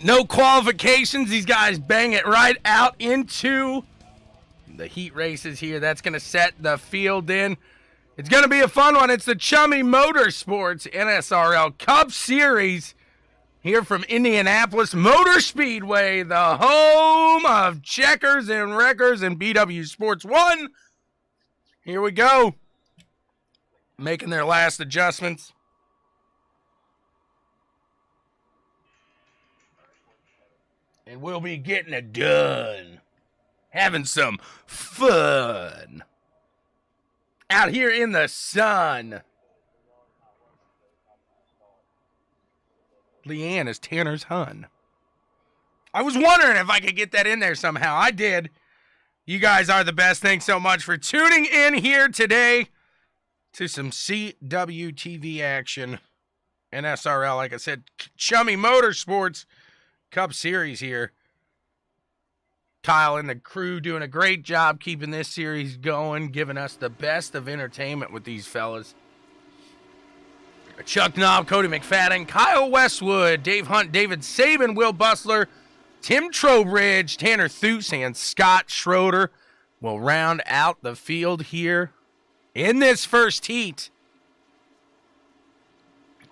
No qualifications. These guys bang it right out into the heat races here. That's going to set the field in. It's going to be a fun one. It's the Chummy Motorsports NSRL Cup Series here from Indianapolis Motor Speedway, the home of checkers and wreckers and BWSPORTS 1. Here we go. Making their last adjustments. And we'll be getting it done. Having some fun. Out here in the sun. Leanne is Tanner's hun. I was wondering if I could get that in there somehow. I did. You guys are the best. Thanks so much for tuning in here today to some CWTV action. NSRL, like I said, Chummy Motorsports Cup Series here. Kyle and the crew doing a great job keeping this series going, giving us the best of entertainment with these fellas. Chuck Knob, Cody Mcfadden, Kyle Westwood, Dave Hunt, David Saban, Will Bustler, Tim Trowbridge, Tanner Thuce, and Scott Schroeder will round out the field here in this first heat.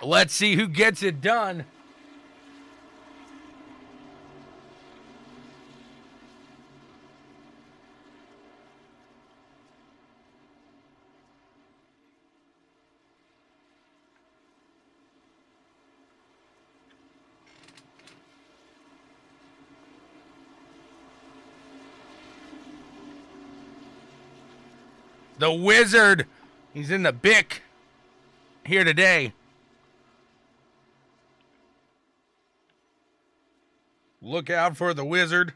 Let's see who gets it done. The Wizard, he's in the BIC here today. Look out for the Wizard.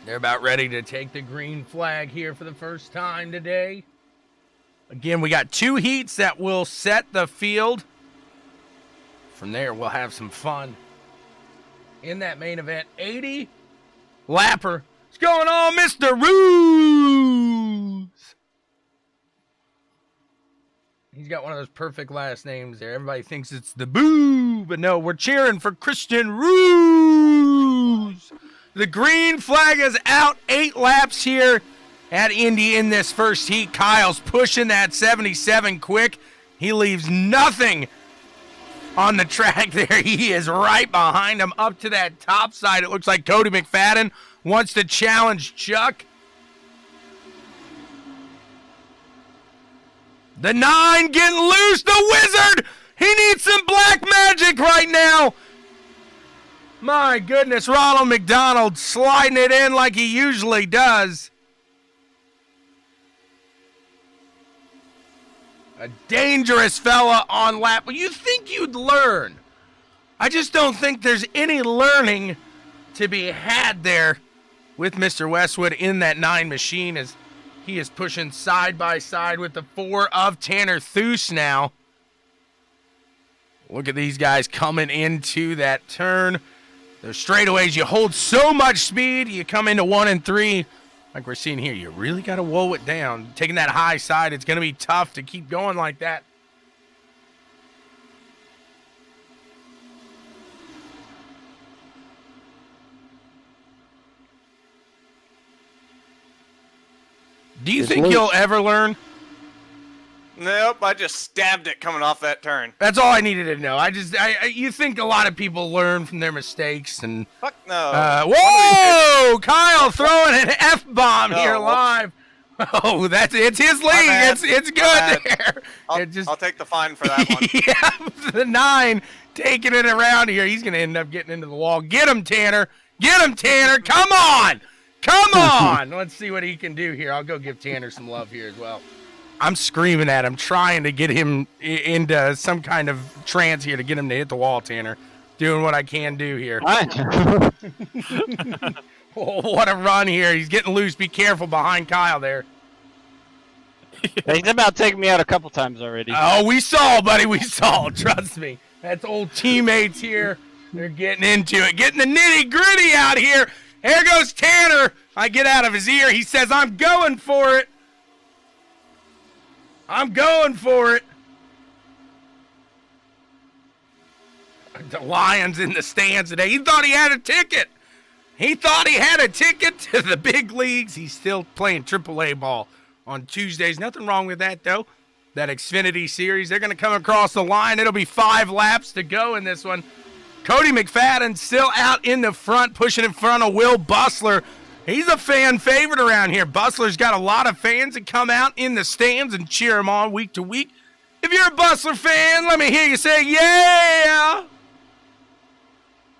They're about ready to take the green flag here for the first time today. Again, we got 2 heats that will set the field. From there, we'll have some fun in that main event. 80 lapper. What's going on, Mr. Ruse? He's got one of those perfect last names there. Everybody thinks it's the Boo, but no, we're cheering for Christian Ruse. The green flag is out. 8 laps here at Indy in this first heat. Kyle's pushing that 77 quick. He leaves nothing on the track there. He is right behind him up to that top side. It looks like Cody Mcfadden wants to challenge Chuck. The 9 getting loose. The Wizard. He needs some black magic right now. My goodness, Ronald McDonald sliding it in like he usually does. A dangerous fella on lap. Well, you think you'd learn. I just don't think there's any learning to be had there with Mr. Westwood in that 9 machine as he is pushing side by side with the 4 of Tanner Thuce now. Look at these guys coming into that turn. Those straightaways, you hold so much speed, you come into 1 and 3, like we're seeing here. You really got to woe it down. Taking that high side, it's going to be tough to keep going like that. Do you think you'll ever learn? Nope, I just stabbed it coming off that turn. That's all I needed to know. You think a lot of people learn from their mistakes and. Fuck no. Whoa! Kyle throwing an F-bomb here live. Oh, it's his league. It's good there. I'll take the fine for that one. Yeah, the 9 taking it around here. He's gonna end up getting into the wall. Get him, Tanner. Get him, Tanner. Come on. Come on. Let's see what he can do here. I'll go give Tanner some love here as well. I'm screaming at him, trying to get him into some kind of trance here to get him to hit the wall, Tanner. Doing what I can do here. Oh, what a run here. He's getting loose. Be careful behind Kyle there. He's about to take me out a couple times already. Oh, we saw, buddy. We saw. Trust me. That's old teammates here. They're getting into it. Getting the nitty-gritty out here. Here goes Tanner. I get out of his ear. He says, I'm going for it. I'm going for it. The Lions in the stands today. He thought he had a ticket. He thought he had a ticket to the big leagues. He's still playing AAA ball on Tuesdays. Nothing wrong with that, though. That Xfinity Series, they're going to come across the line. It'll be 5 laps to go in this one. Cody Mcfadden still out in the front, pushing in front of Will Bustler. He's a fan favorite around here. Bustler's got a lot of fans that come out in the stands and cheer him on week to week. If you're a Bustler fan, let me hear you say, yeah.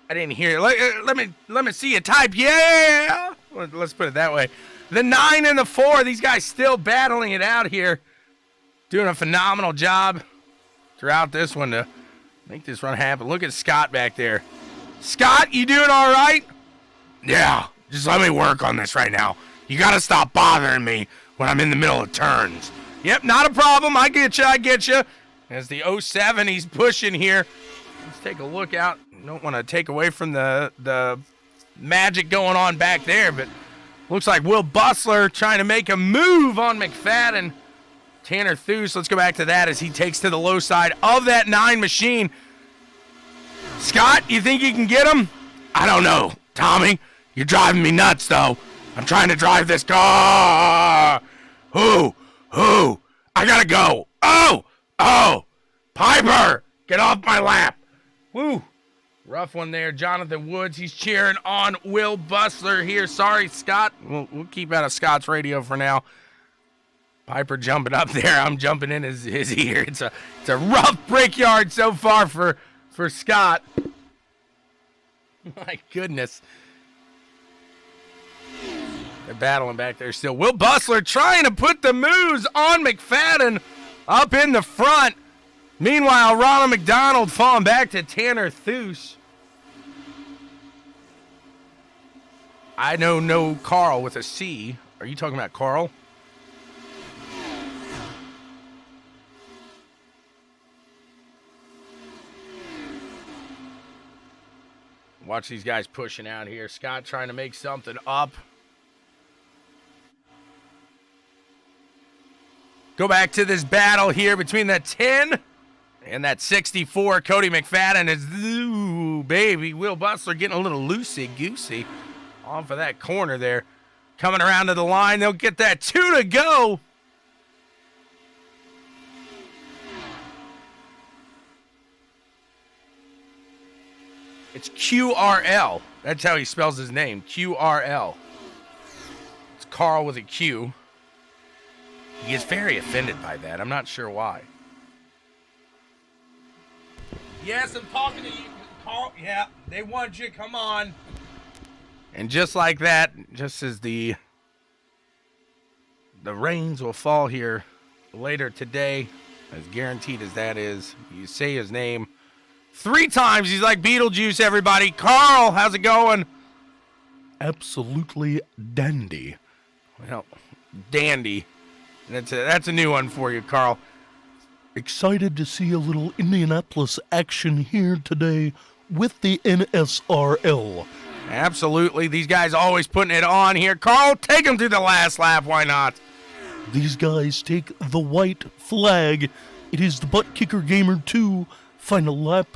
I didn't hear it. Let me see you type, yeah. Let's put it that way. The 9 and the 4, these guys still battling it out here. Doing a phenomenal job throughout this one to make this run happen. Look at Scott back there. Scott, you doing all right? Yeah, just let me work on this right now. You got to stop bothering me when I'm in the middle of turns. Yep, not a problem. I get you. As the 07, he's pushing here. Let's take a look out. Don't want to take away from the magic going on back there, but looks like Will Bustler trying to make a move on McFadden. Tanner Thues, let's go back to that as he takes to the low side of that 9 machine. Scott, you think you can get him? I don't know. Tommy, you're driving me nuts, though. I'm trying to drive this car. Who? I gotta go. Oh, Piper, get off my lap. Woo. Rough one there. Jonathan Woods, he's cheering on Will Bustler here. Sorry, Scott. We'll keep out of Scott's radio for now. Piper jumping up there. I'm jumping in his ear. It's a rough Brickyard so far for Scott. My goodness. They're battling back there still. Will Bustler trying to put the moves on McFadden up in the front. Meanwhile, Ronald McDonald falling back to Tanner Thues. I know no Carl with a C. Are you talking about Carl? Watch these guys pushing out here. Scott trying to make something up. Go back to this battle here between that 10 and that 64. Cody McFadden is, ooh, baby. Will Bustler getting a little loosey-goosey off of that corner there. Coming around to the line. They'll get that 2 to go. It's QRL. That's how he spells his name. QRL. It's Carl with a Q. He is very offended by that. I'm not sure why. Yes, I'm talking to you, Carl. Yeah, they want you. Come on. And just like that, just as the rains will fall here later today, as guaranteed as that is, you say his name 3 times. He's like Beetlejuice, everybody. Carl, how's it going? Absolutely dandy. Well, dandy. That's a new one for you, Carl. Excited to see a little Indianapolis action here today with the NSRL. Absolutely. These guys always putting it on here. Carl, take them through the last lap. Why not? These guys take the white flag. It is the ButtKicker Gamer 2 final lap.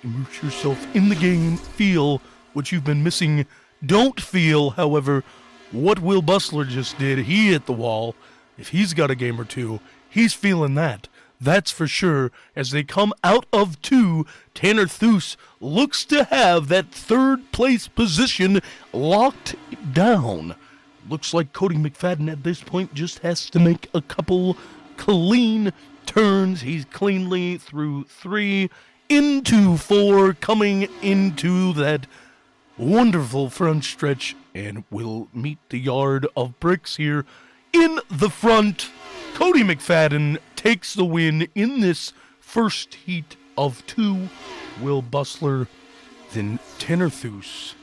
Immerse yourself in the game. Feel what you've been missing. Don't feel, however, what Will Bustler just did. He hit the wall. If he's got a game or 2, he's feeling that. That's for sure. As they come out of 2, Tanner Thues looks to have that 3rd place position locked down. Looks like Cody Mcfadden at this point just has to make a couple clean turns. He's cleanly through 3 into 4, coming into that wonderful front stretch, and will meet the yard of bricks here in the front. Cody Mcfadden takes the win in this first heat of 2. Will Bustler, then Tanner Thues,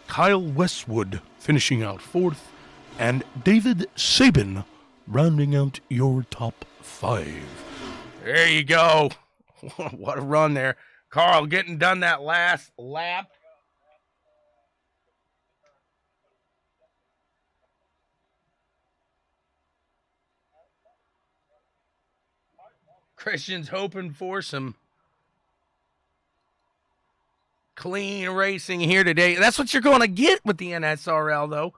Kyle Westwood finishing out 4th, and David Sabin rounding out your top 5. There you go. What a run there. Carl getting done that last lap. Christian's hoping for some clean racing here today. That's what you're going to get with the NSRL, though.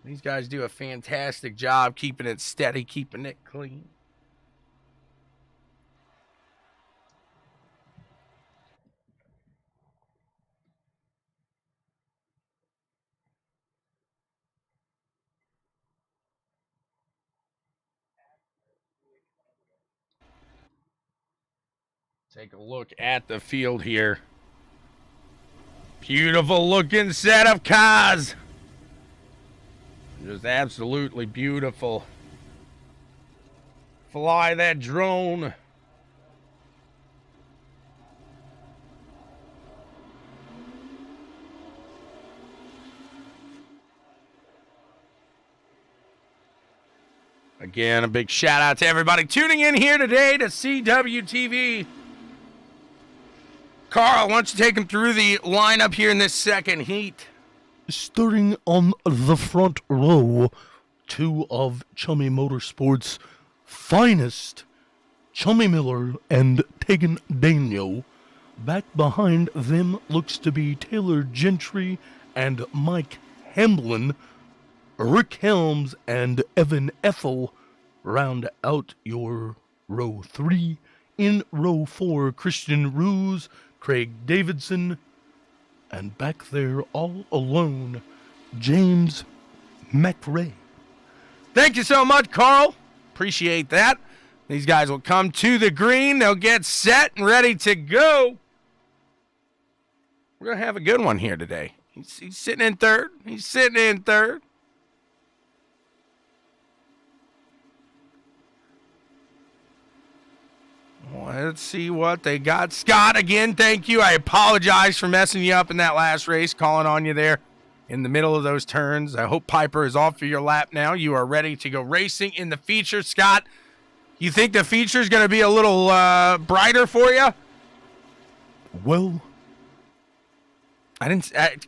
These guys do a fantastic job keeping it steady, keeping it clean. Take a look at the field here. Beautiful looking set of cars. Just absolutely beautiful. Fly that drone. Again, a big shout out to everybody tuning in here today to CWTV. Carl, why don't you take him through the lineup here in this second heat? Starting on the front row, 2 of Chummy Motorsports' finest, Chummy Miller and Tegan Daniel. Back behind them looks to be Taylor Gentry and Mike Hamblin. Rick Helms and Evan Ethel round out your row 3. In row 4, Christian Ruse, Craig Davidson, and back there all alone, James McRae. Thank you so much, Carl. Appreciate that. These guys will come to the green. They'll get set and ready to go. We're going to have a good one here today. He's sitting in third. He's sitting in third. Let's see what they got. Scott, again, thank you. I apologize for messing you up in that last race, calling on you there in the middle of those turns. I hope Piper is off for your lap now. You are ready to go racing in the feature. Scott, you think the feature is going to be a little brighter for you? Well,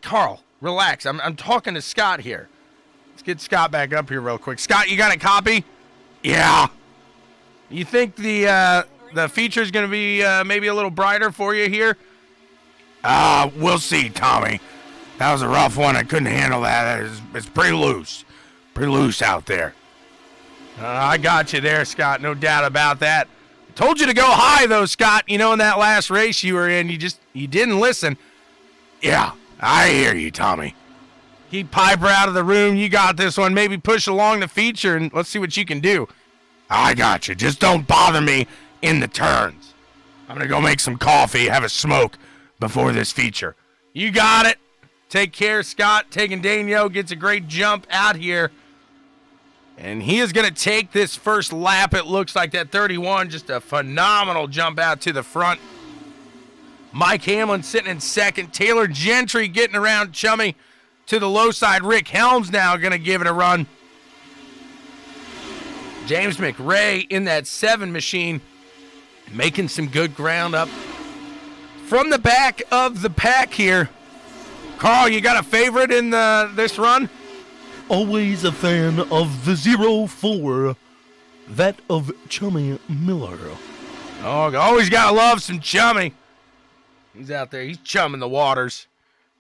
Carl, relax. I'm talking to Scott here. Let's get Scott back up here real quick. Scott, you got a copy? Yeah. You think the feature is going to be maybe a little brighter for you here? We'll see, Tommy. That was a rough one. I couldn't handle that. It's pretty loose. Pretty loose out there. I got you there, Scott. No doubt about that. I told you to go high, though, Scott. You know, in that last race you were in, you didn't listen. Yeah, I hear you, Tommy. Keep Piper out of the room. You got this one. Maybe push along the feature, and let's see what you can do. I got you. Just don't bother me in the turns. I'm going to go make some coffee, have a smoke before this feature. You got it. Take care, Scott. Taking Daniel gets a great jump out here. And he is going to take this first lap. It looks like that 31. Just a phenomenal jump out to the front. Mike Hamlin sitting in second. Taylor Gentry getting around Chummy to the low side. Rick Helms now going to give it a run. James McRae in that 7 machine, making some good ground up from the back of the pack here. Carl, you got a favorite in this run? always a fan of the 04, that of Chummy Miller. Oh, always got to love some Chummy. He's out there. He's chumming the waters.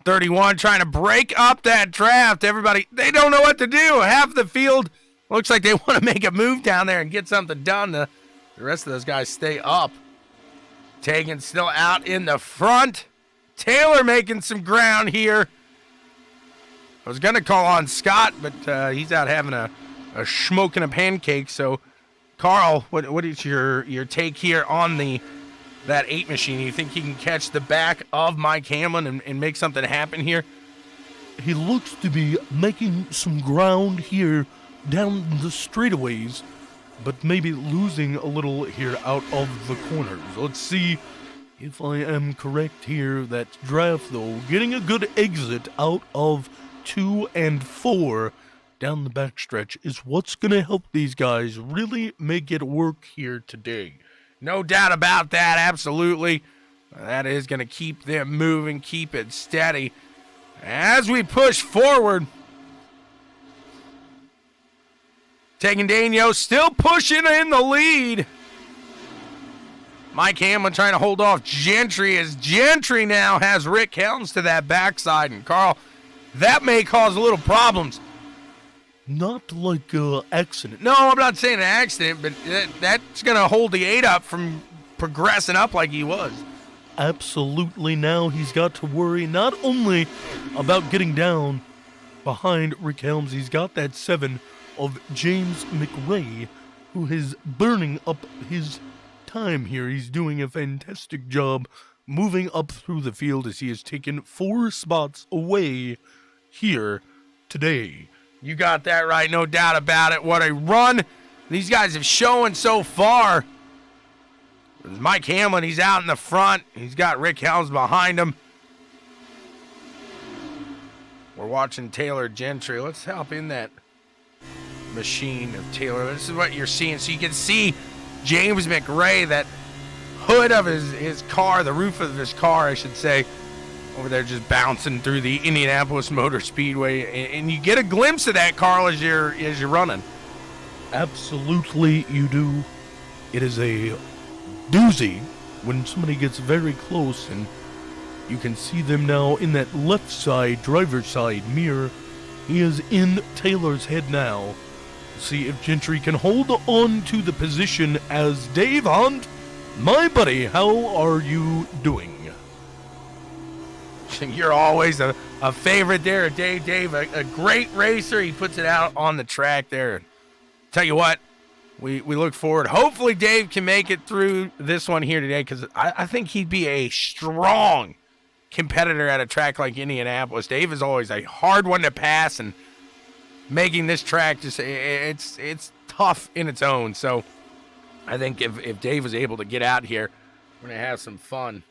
31 trying to break up that draft. Everybody, they don't know what to do. Half the field looks like they want to make a move down there and get something done. The rest of those guys stay up. Tegan still out in the front. Taylor making some ground here. I was going to call on Scott, but he's out having a smoking a pancake. So, Carl, what is your take here on that 8 machine? You think he can catch the back of Mike Hamlin and make something happen here? He looks to be making some ground here down the straightaways, but maybe losing a little here out of the corners. Let's see if I am correct here. That draft, though, getting a good exit out of 2 and 4. down the backstretch is what's going to help these guys really make it work here today. No doubt about that, absolutely. That is going to keep them moving, keep it steady. As we push forward, Tegan Daniel still pushing in the lead. Mike Hamlin trying to hold off Gentry as Gentry now has Rick Helms to that backside. And Carl, that may cause a little problems. Not like an accident. No, I'm not saying an accident, but that's going to hold the 8 up from progressing up like he was. Absolutely. Now he's got to worry not only about getting down behind Rick Helms, he's got that 7 of James McRae, who is burning up his time here. He's doing a fantastic job moving up through the field as he has taken 4 spots away here today. You got that right, no doubt about it. What a run these guys have shown so far. There's Mike Hamlin, he's out in the front. He's got Rick Helms behind him. We're watching Taylor Gentry. Let's hop in that machine of Taylor. This is what you're seeing. So you can see James McRae, that hood of his car, the roof of his car, I should say, over there just bouncing through the Indianapolis Motor Speedway. And you get a glimpse of that, Carl, as you're running. Absolutely you do. It is a doozy when somebody gets very close, and you can see them now in that left side, driver's side mirror. He is in Taylor's head now. See if Gentry can hold on to the position as Dave Hunt. My buddy, how are you doing? You're always a favorite there, Dave. Dave, a great racer. He puts it out on the track there. Tell you what, we look forward. Hopefully Dave can make it through this one here today, because I think he'd be a strong competitor at a track like Indianapolis. Dave is always a hard one to pass, and making this track just it's tough in its own. So I think if Dave was able to get out here, we're going to have some fun.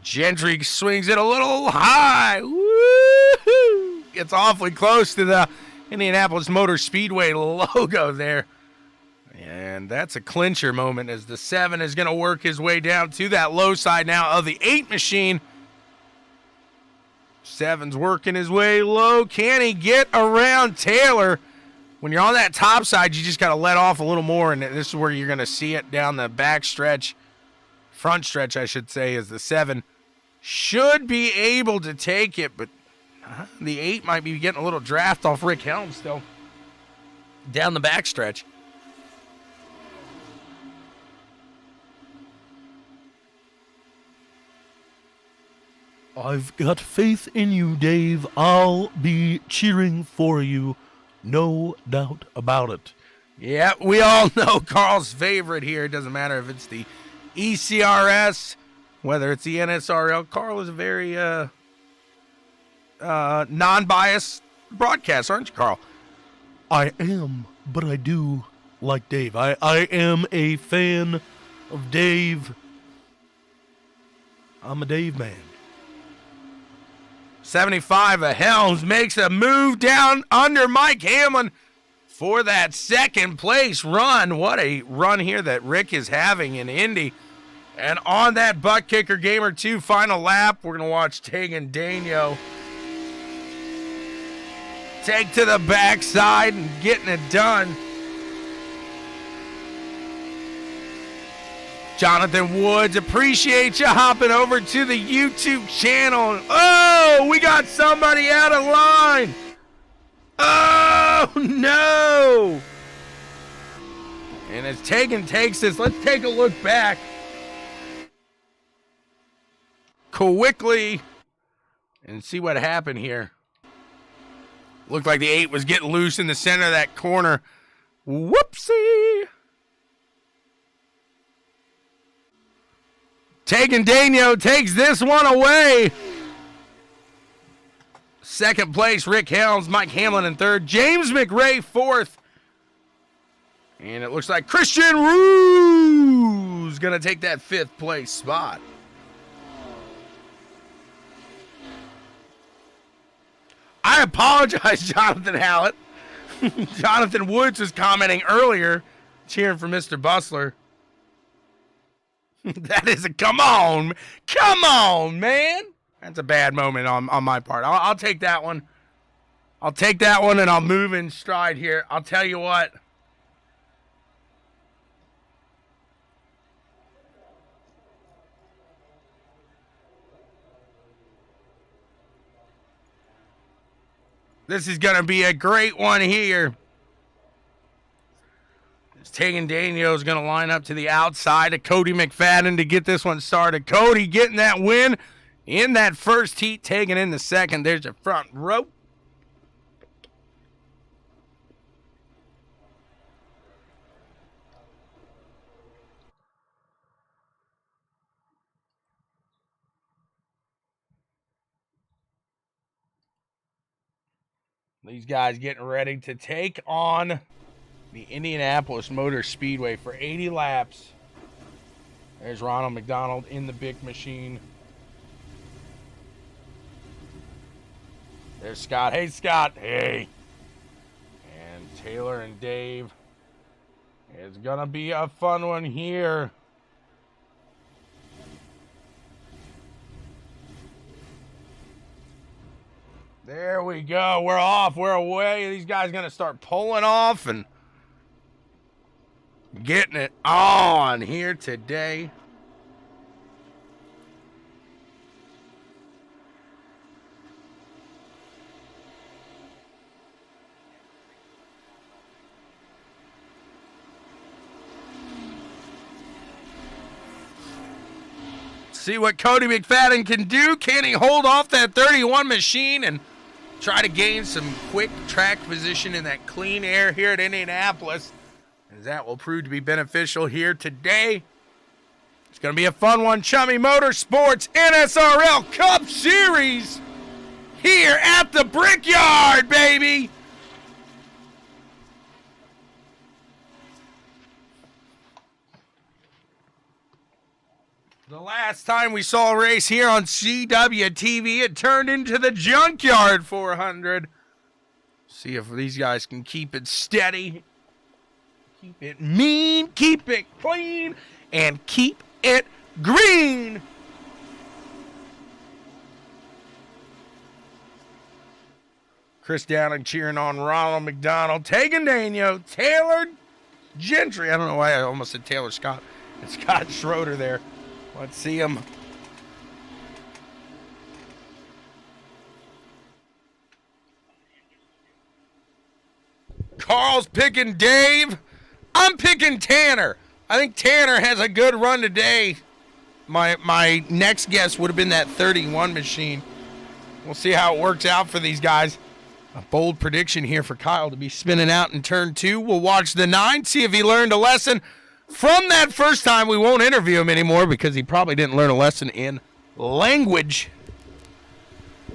Gentry swings it a little high. Woo-hoo! Gets awfully close to the Indianapolis Motor Speedway logo there. And that's a clincher moment as the 7 is going to work his way down to that low side now of the 8 machine. 7's working his way low. Can he get around Taylor? When you're on that top side, you just got to let off a little more, and this is where you're going to see it down the back stretch. Front stretch, I should say, as the 7 should be able to take it, but the 8 might be getting a little draft off Rick Helms still down the back stretch. I've got faith in you, Dave. I'll be cheering for you. No doubt about it. Yeah, we all know Carl's favorite here. It doesn't matter if it's the ECRS, whether it's the NSRL. Carl is a very non-biased broadcaster, aren't you, Carl? I am, but I do like Dave. I am a fan of Dave. I'm a Dave man. 75 of Helms makes a move down under Mike Hamlin for that second place run. What a run here that Rick is having in Indy. And on that ButtKicker Gamer 2 final lap, we're going to watch Tegan Daniel take to the backside and getting it done. Jonathan Woods, appreciate you hopping over to the YouTube channel. Oh, we got somebody out of line. Oh, no. And as Tegan takes this, let's take a look back quickly and see what happened here. Looked like the 8 was getting loose in the center of that corner. Whoopsie. Tegan Daniel takes this one away. Second place, Rick Helms, Mike Hamlin in third, James McRae fourth. And it looks like Christian Ruse going to take that 5th place spot. I apologize, Jonathan Hallett. Jonathan Woods was commenting earlier, cheering for Mr. Bustler. That is a come on, man. That's a bad moment on my part. I'll take that one. I'll take that one, and I'll move in stride here. I'll tell you what. This is going to be a great one here. Tegan Daniel is going to line up to the outside of Cody Mcfadden to get this one started. Cody getting that win in that first heat, Tegan in the second. There's your front row. These guys getting ready to take on the Indianapolis Motor Speedway for 80 laps. There's Ronald McDonald in the big machine. There's Scott. Hey, Scott. Hey. And Taylor and Dave. It's going to be a fun one here. There we go. We're off. We're away. These guys going to start pulling off and getting it on here today. See what Cody Mcfadden can do. Can he hold off that 31 machine and try to gain some quick track position in that clean air here at Indianapolis? As that will prove to be beneficial here today. It's going to be a fun one. Chummy Motorsports NSRL Cup Series here at the Brickyard, baby. The last time we saw a race here on CWTV, it turned into the Junkyard 400. See if these guys can keep it steady. Keep it mean, keep it clean, and keep it green. Chris Downing cheering on Ronald McDonald. Tegan Daniel, Taylor Gentry. I don't know why I almost said Taylor Scott. It's Scott Schroeder there. Let's see him. Carl's picking Dave. I'm picking Tanner. I think Tanner has a good run today. My next guess would have been that 31 machine. We'll see how it works out for these guys. A bold prediction here for Kyle to be spinning out in turn 2. We'll watch the 9, see if he learned a lesson from that first time. We won't interview him anymore because he probably didn't learn a lesson in language.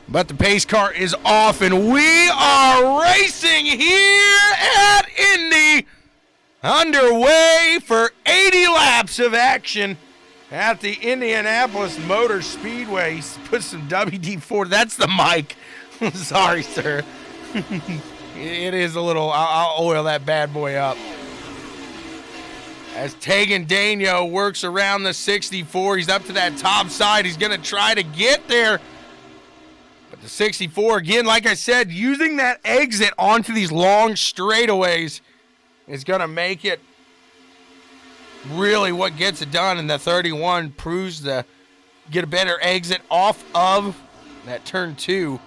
But the pace car is off, and we are racing here at Indy. Underway for 80 laps of action at the Indianapolis Motor Speedway. He's put some WD-40. That's the mic. Sorry, sir. It is a little. I'll oil that bad boy up. As Tegan Daniel works around the 64, he's up to that top side. He's going to try to get there. But the 64, again, like I said, using that exit onto these long straightaways is going to make it really what gets it done. And the 31 proves to get a better exit off of that turn 2.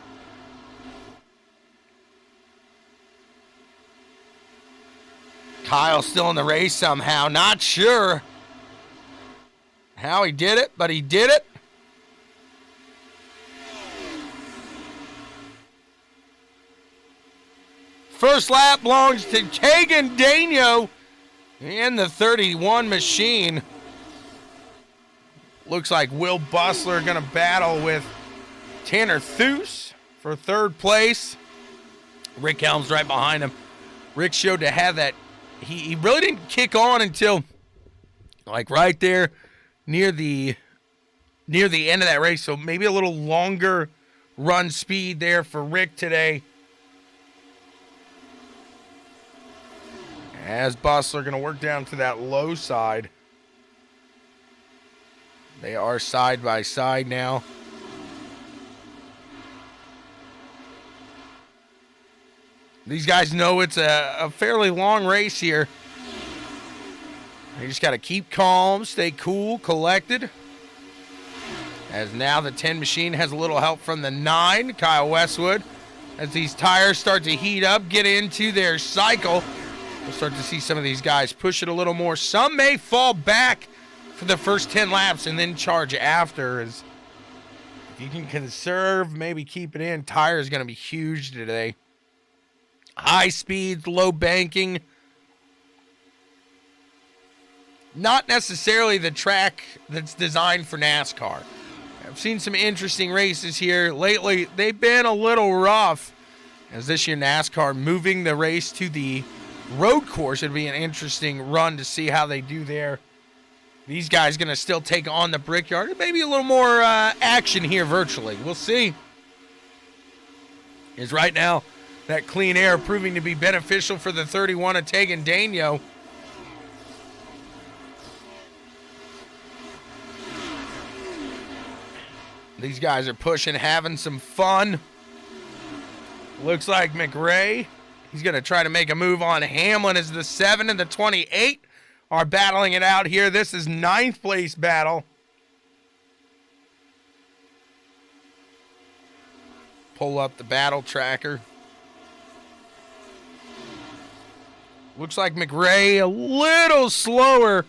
Kyle still in the race somehow. Not sure how he did it, but he did it. First lap belongs to Tegan Daniel in the 31 machine. Looks like Will Bustler going to battle with Tanner Thues for third place. Rick Helms right behind him. Rick showed to have that. He really didn't kick on until like right there near the end of that race. So maybe a little longer run speed there for Rick today. As Bustler going to work down to that low side. They are side by side now. These guys know it's a fairly long race here. You just got to keep calm, stay cool, collected. As now the 10 machine has a little help from the 9, Kyle Westwood. As these tires start to heat up, get into their cycle, we'll start to see some of these guys push it a little more. Some may fall back for the first 10 laps and then charge after. As if you can conserve, maybe keep it in, tire is going to be huge today. High speeds, low banking. Not necessarily the track that's designed for NASCAR. I've seen some interesting races here. Lately, they've been a little rough. As this year, NASCAR moving the race to the road course. It'd be an interesting run to see how they do there. These guys going to still take on the Brickyard. Maybe a little more action here virtually. We'll see. As right now, that clean air proving to be beneficial for the 31 of Tegan Daigneault. These guys are pushing, having some fun. Looks like McRae, he's going to try to make a move on Hamlin as the 7 and the 28 are battling it out here. This is 9th place battle. Pull up the battle tracker. Looks like McRae a little slower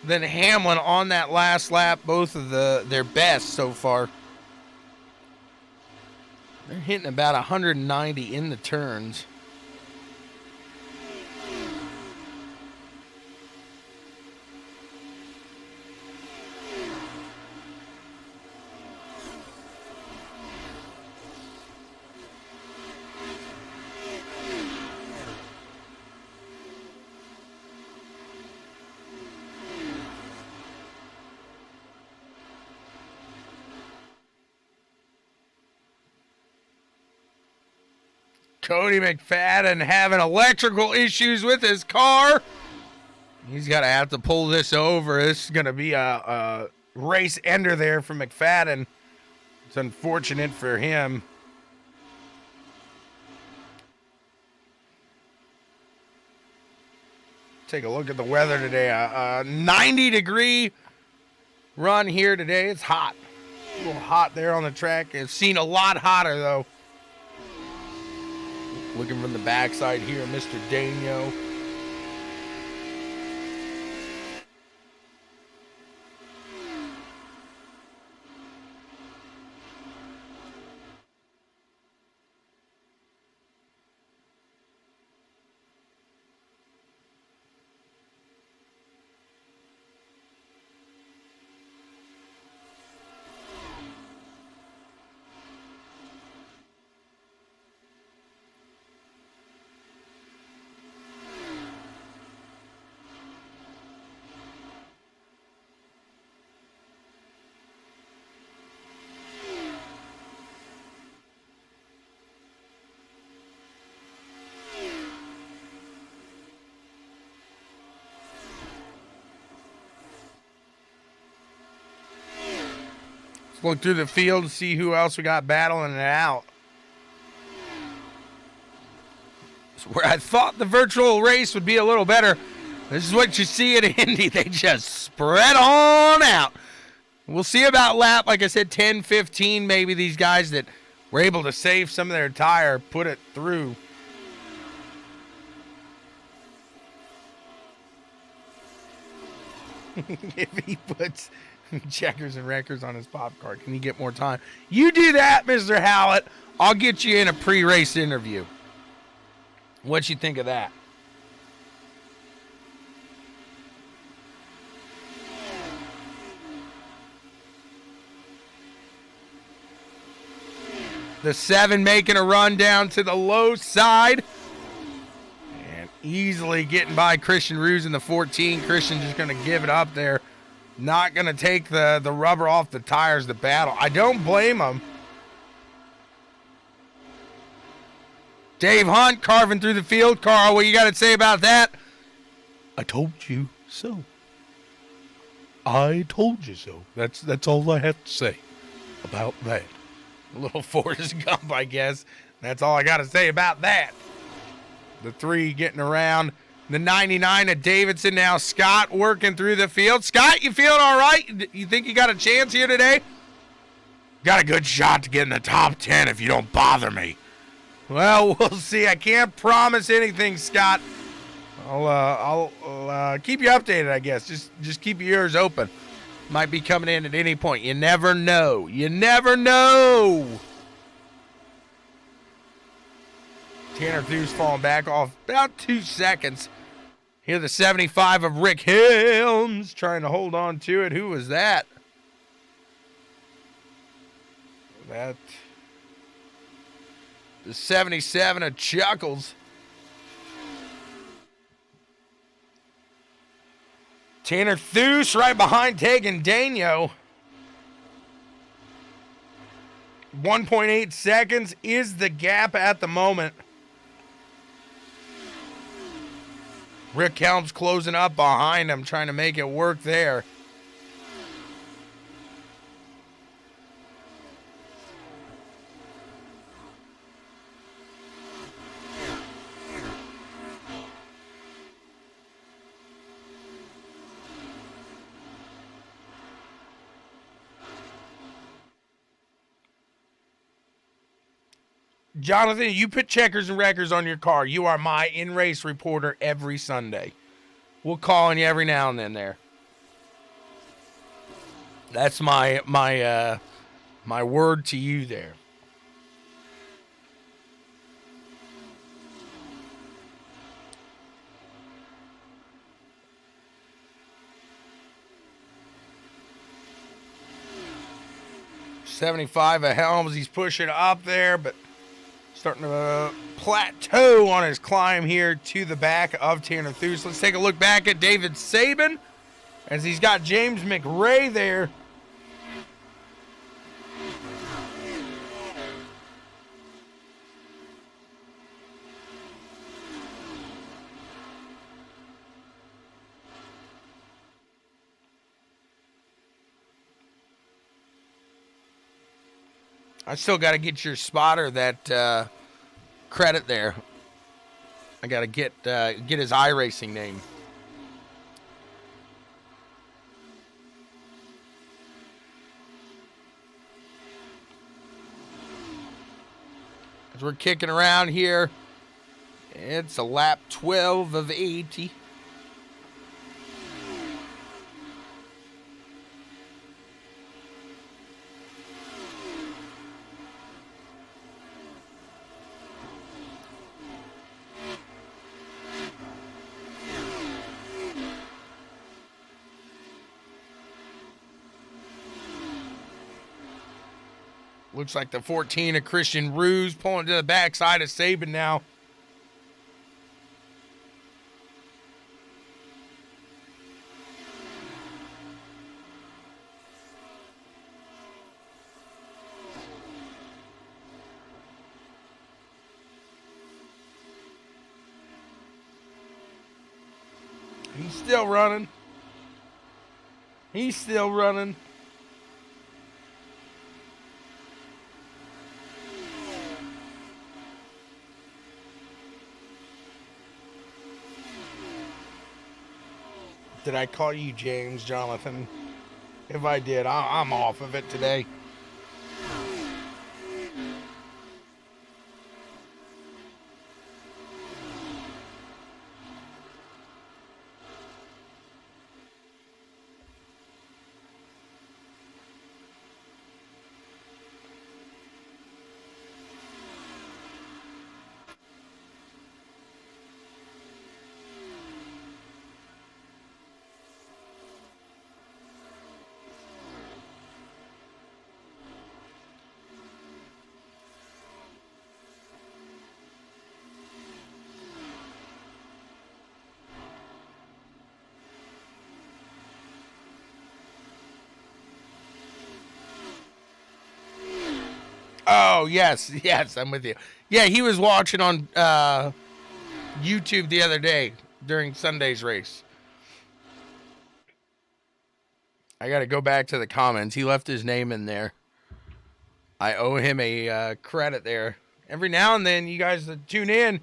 than Hamlin on that last lap. Both of their best so far. They're hitting about 190 in the turns. Cody Mcfadden having electrical issues with his car. He's going to have to pull this over. This is going to be a race ender there for Mcfadden. It's unfortunate for him. Take a look at the weather today. A 90-degree run here today. It's hot. A little hot there on the track. It's seen a lot hotter, though. Looking from the backside here, Mr. Daigneault. Look through the field to see who else we got battling it out. So where I thought the virtual race would be a little better, this is what you see at Indy. They just spread on out. We'll see about lap, like I said, 10, 15, maybe these guys that were able to save some of their tire, put it through. If he puts checkers and records on his pop card, can he get more time? You do that, Mr. Howlett. I'll get you in a pre-race interview. What you think of that? The 7 making a run down to the low side. And easily getting by Christian Ruse in the 14. Christian just going to give it up there. Not going to take the rubber off the tires to battle. I don't blame him. Dave Hunt carving through the field. Carl, what you got to say about that? I told you so. I told you so. That's all I have to say about that. A little Forrest Gump, I guess. That's all I got to say about that. The 3 getting around. The 99 at Davidson now. Scott working through the field. Scott, you feeling all right? You think you got a chance here today? Got a good shot to get in the top 10 if you don't bother me. Well, we'll see. I can't promise anything, Scott. I'll keep you updated, I guess. Just keep your ears open. Might be coming in at any point. You never know. You never know. Tanner Thews falling back off about 2 seconds. Here the 75 of Rick Helms trying to hold on to it. Who was that? The 77 of Chuckles. Tanner Thews right behind Tegan Dano. 1.8 seconds is the gap at the moment. Rick Helms closing up behind him, trying to make it work there. Jonathan, you put checkers and wreckers on your car. You are my in-race reporter every Sunday. We'll call on you every now and then there. That's my word to you there. $75 of Helms. He's pushing up there, but starting to plateau on his climb here to the back of Tanner Thews. Let's take a look back at David Saban as he's got James McRae there. I still got to get your spotter that credit there. I got to get his iRacing name. As we're kicking around here, it's a lap 12 of 80. Looks like the 14 of Christian Ruse pulling to the backside of Saban now. He's still running. He's still running. Did I call you James, Jonathan? If I did, I'm off of it today. Oh, yes, I'm with you. Yeah, he was watching on YouTube the other day during Sunday's race. I got to go back to the comments. He left his name in there. I owe him a credit there. Every now and then, you guys that tune in,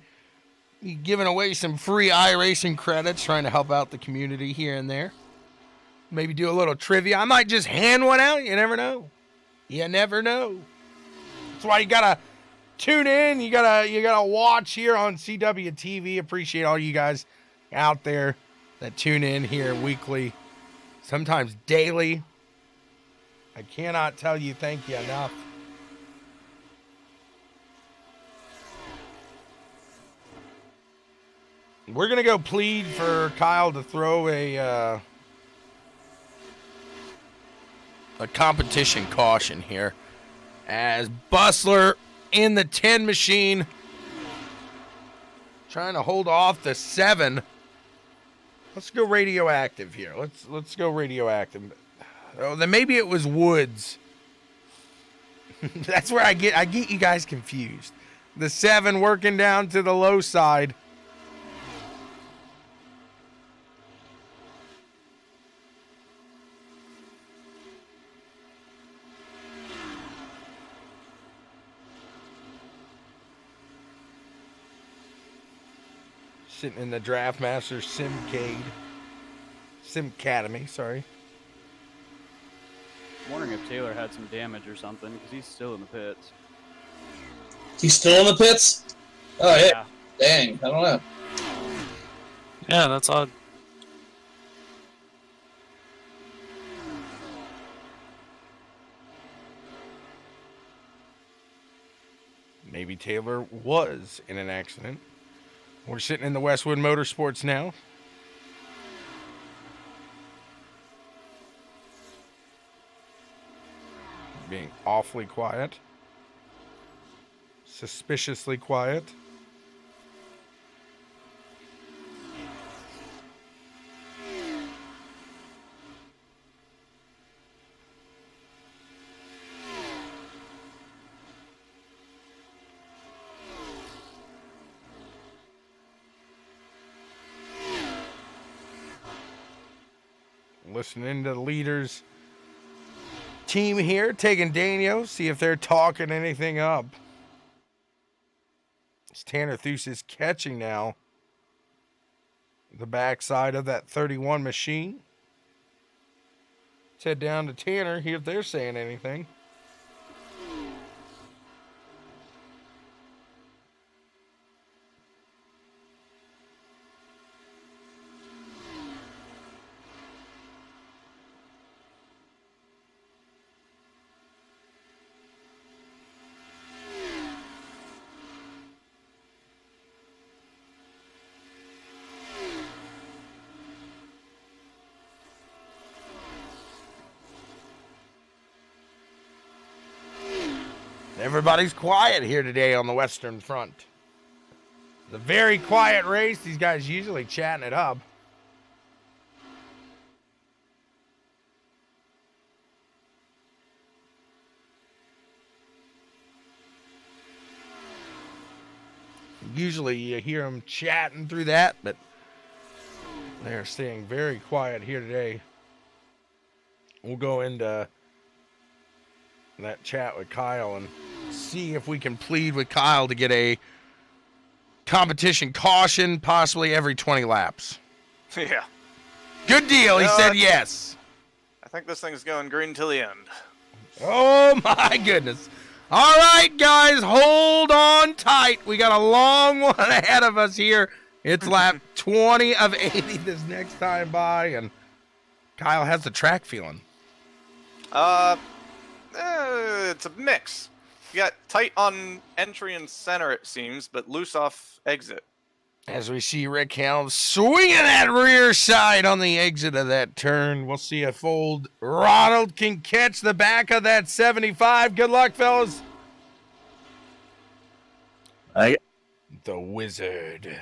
you giving away some free iRacing credits, trying to help out the community here and there. Maybe do a little trivia. I might just hand one out. You never know. You never know. That's why you gotta tune in. You gotta watch here on CWTV. Appreciate all you guys out there that tune in here weekly, sometimes daily. I cannot tell you thank you enough. We're gonna go plead for Kyle to throw a competition caution here, as Bustler in the 10 machine trying to hold off the 7. Let's go radioactive here. Let's go radioactive. Oh, then maybe it was Woods. That's where I get you guys confused. The 7 working down to the low side. Sitting in the Draftmaster Simcademy, sorry. I'm wondering if Taylor had some damage or something, because he's still in the pits. He's still in the pits? Oh, yeah. Dang, I don't know. Yeah, that's odd. Maybe Taylor was in an accident. We're sitting in the Westwood Motorsports now. Being awfully quiet. Suspiciously quiet. Listening to the leaders team here, taking Daniel, see if they're talking anything up. It's Tanner Thus is catching now the backside of that 31 machine. Let's head down to Tanner, hear if they're saying anything. Everybody's quiet here today on the Western Front. It's a very quiet race. These guys usually chatting it up. Usually you hear them chatting through that, but they're staying very quiet here today. We'll go into that chat with Kyle and see if we can plead with Kyle to get a competition caution, possibly every 20 laps. Yeah. Good deal. He said yes. I think this thing's going green till the end. Oh, my goodness. All right, guys, hold on tight. We got a long one ahead of us here. It's lap 20 of 80 this next time by, and Kyle has the track feeling. It's a mix. You got tight on entry and center, it seems, but loose off exit. As we see Rick Helms swinging that rear side on the exit of that turn. We'll see if old Ronald can catch the back of that 75. Good luck, fellas. The Wizard.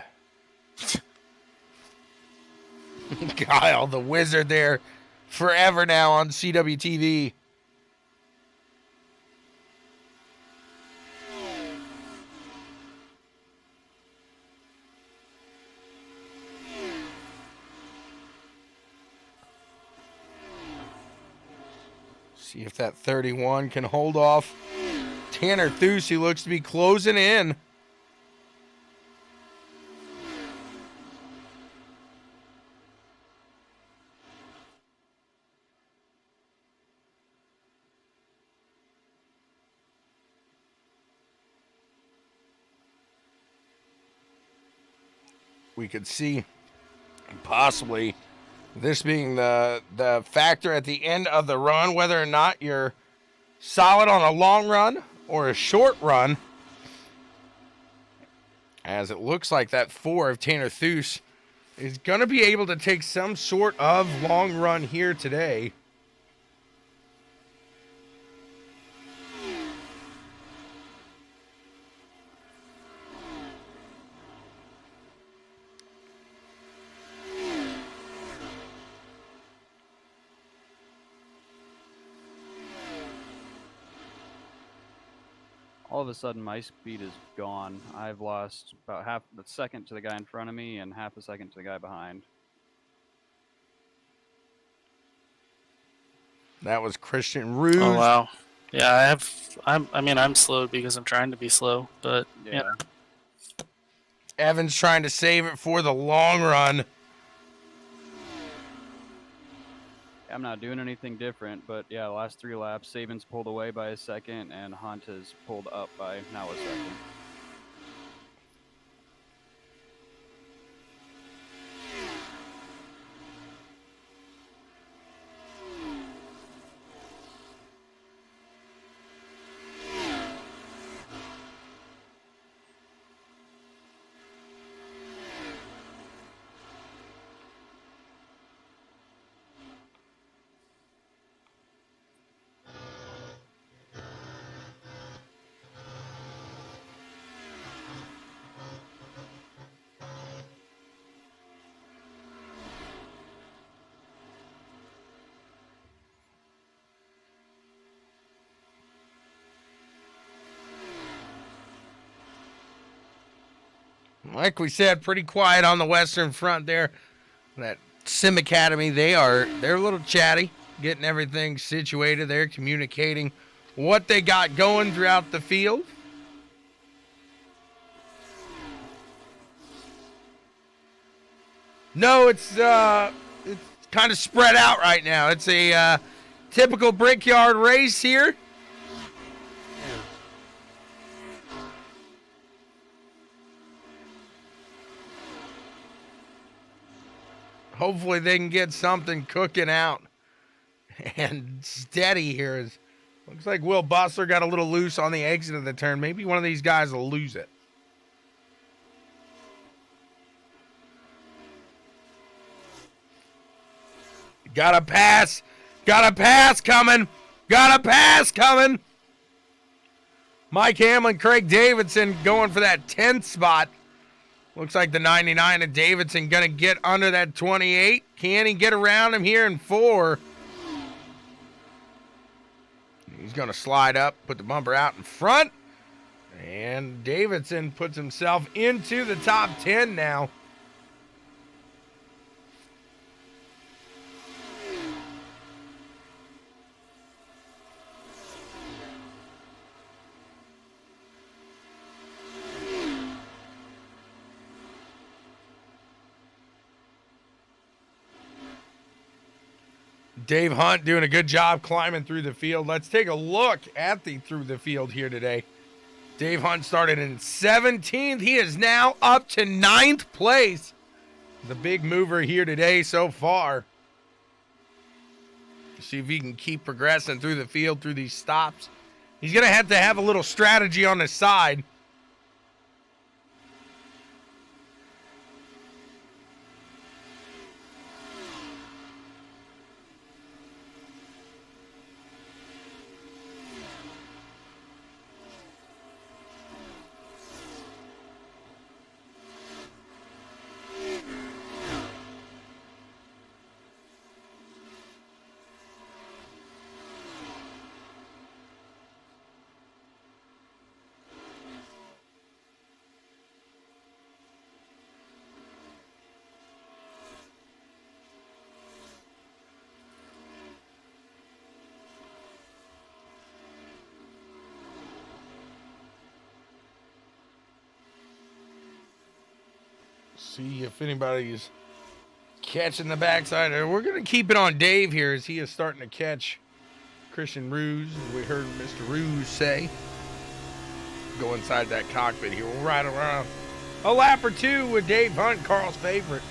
Kyle, the Wizard there forever now on CWTV. See if that 31 can hold off Tanner Thues, who looks to be closing in. We could see possibly this being the factor at the end of the run, whether or not you're solid on a long run or a short run, as it looks like that 4 of Tanner Thues is going to be able to take some sort of long run here today. All of a sudden, my speed is gone. I've lost about half a second to the guy in front of me and half a second to the guy behind. That was Christian Ruse. Oh wow. Yeah, I'm slowed because I'm trying to be slow, but Yeah. Evan's trying to save it for the long run. I'm not doing anything different, but yeah, the last 3 laps, Saban's pulled away by a second, and Hunt has pulled up by now a second. Like we said, pretty quiet on the Western Front there. That Sim Academy, they're a little chatty, getting everything situated. They're communicating what they got going throughout the field. No, it's kind of spread out right now. It's a typical Brickyard race here. Hopefully they can get something cooking out and steady here. Looks like Will Bustler got a little loose on the exit of the turn. Maybe one of these guys will lose it. Got a pass. Got a pass coming. Got a pass coming. Mike Hamlin, Craig Davidson going for that 10th spot. Looks like the 99 of Davidson going to get under that 28. Can he get around him here in 4? He's going to slide up, put the bumper out in front. And Davidson puts himself into the top 10 now. Dave Hunt doing a good job climbing through the field. Let's take a look at the through the field here today. Dave Hunt started in 17th. He is now up to 9th place. The big mover here today so far. See if he can keep progressing through the field through these stops. He's going to have a little strategy on his side. See if anybody's catching the backside. We're going to keep it on Dave here as he is starting to catch Christian Ruse. We heard Mr. Ruse say. Go inside that cockpit here. We'll ride around a lap or two with Dave Hunt, Carl's favorite.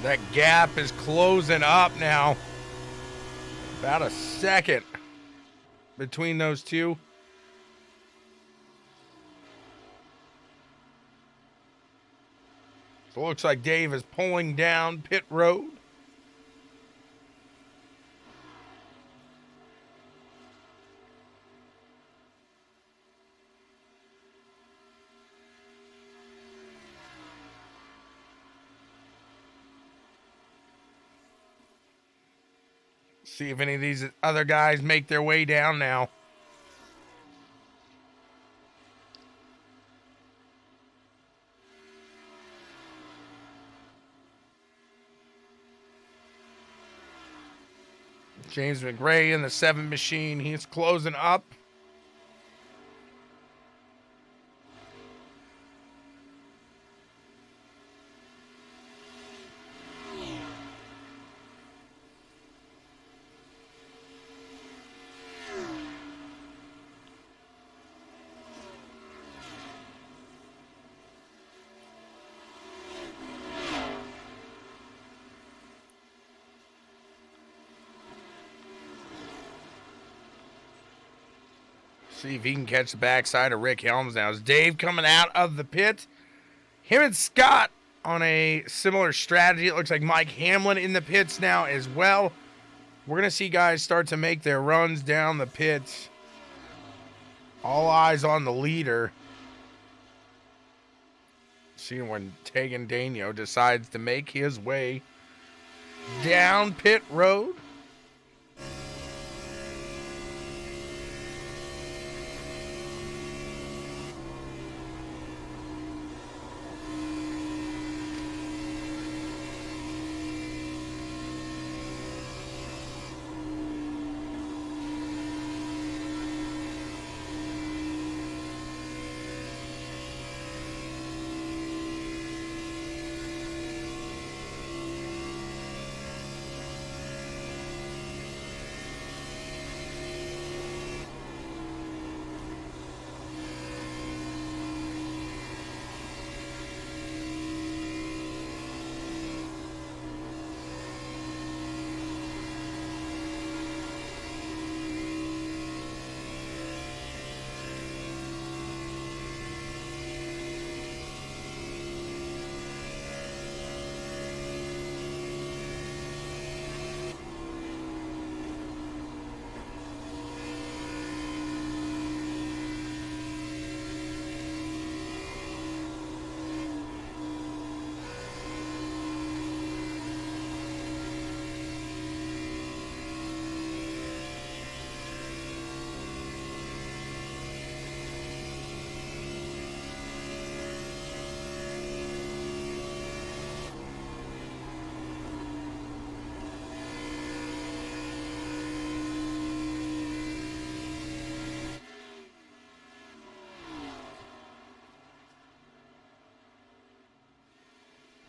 That gap is closing up now. About a second between those two. So it looks like Dave is pulling down pit road. See if any of these other guys make their way down now. James McRae in the 7 machine. He's closing up. See if he can catch the backside of Rick Helms now. Is Dave coming out of the pit? Him and Scott on a similar strategy. It looks like Mike Hamlin in the pits now as well. We're going to see guys start to make their runs down the pits. All eyes on the leader. See when Tegan Daniel decides to make his way down pit road.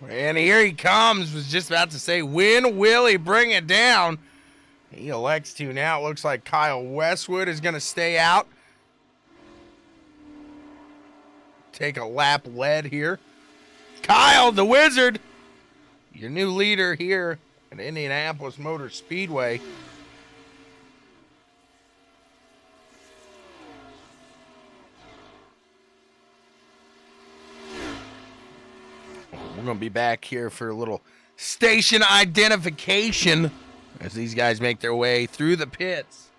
And here he comes. Was just about to say, when will he bring it down? He elects to now. It looks like Kyle Westwood is going to stay out. Take a lap lead here. Kyle, the Wizard, your new leader here at Indianapolis Motor Speedway. We're going to be back here for a little station identification as these guys make their way through the pits.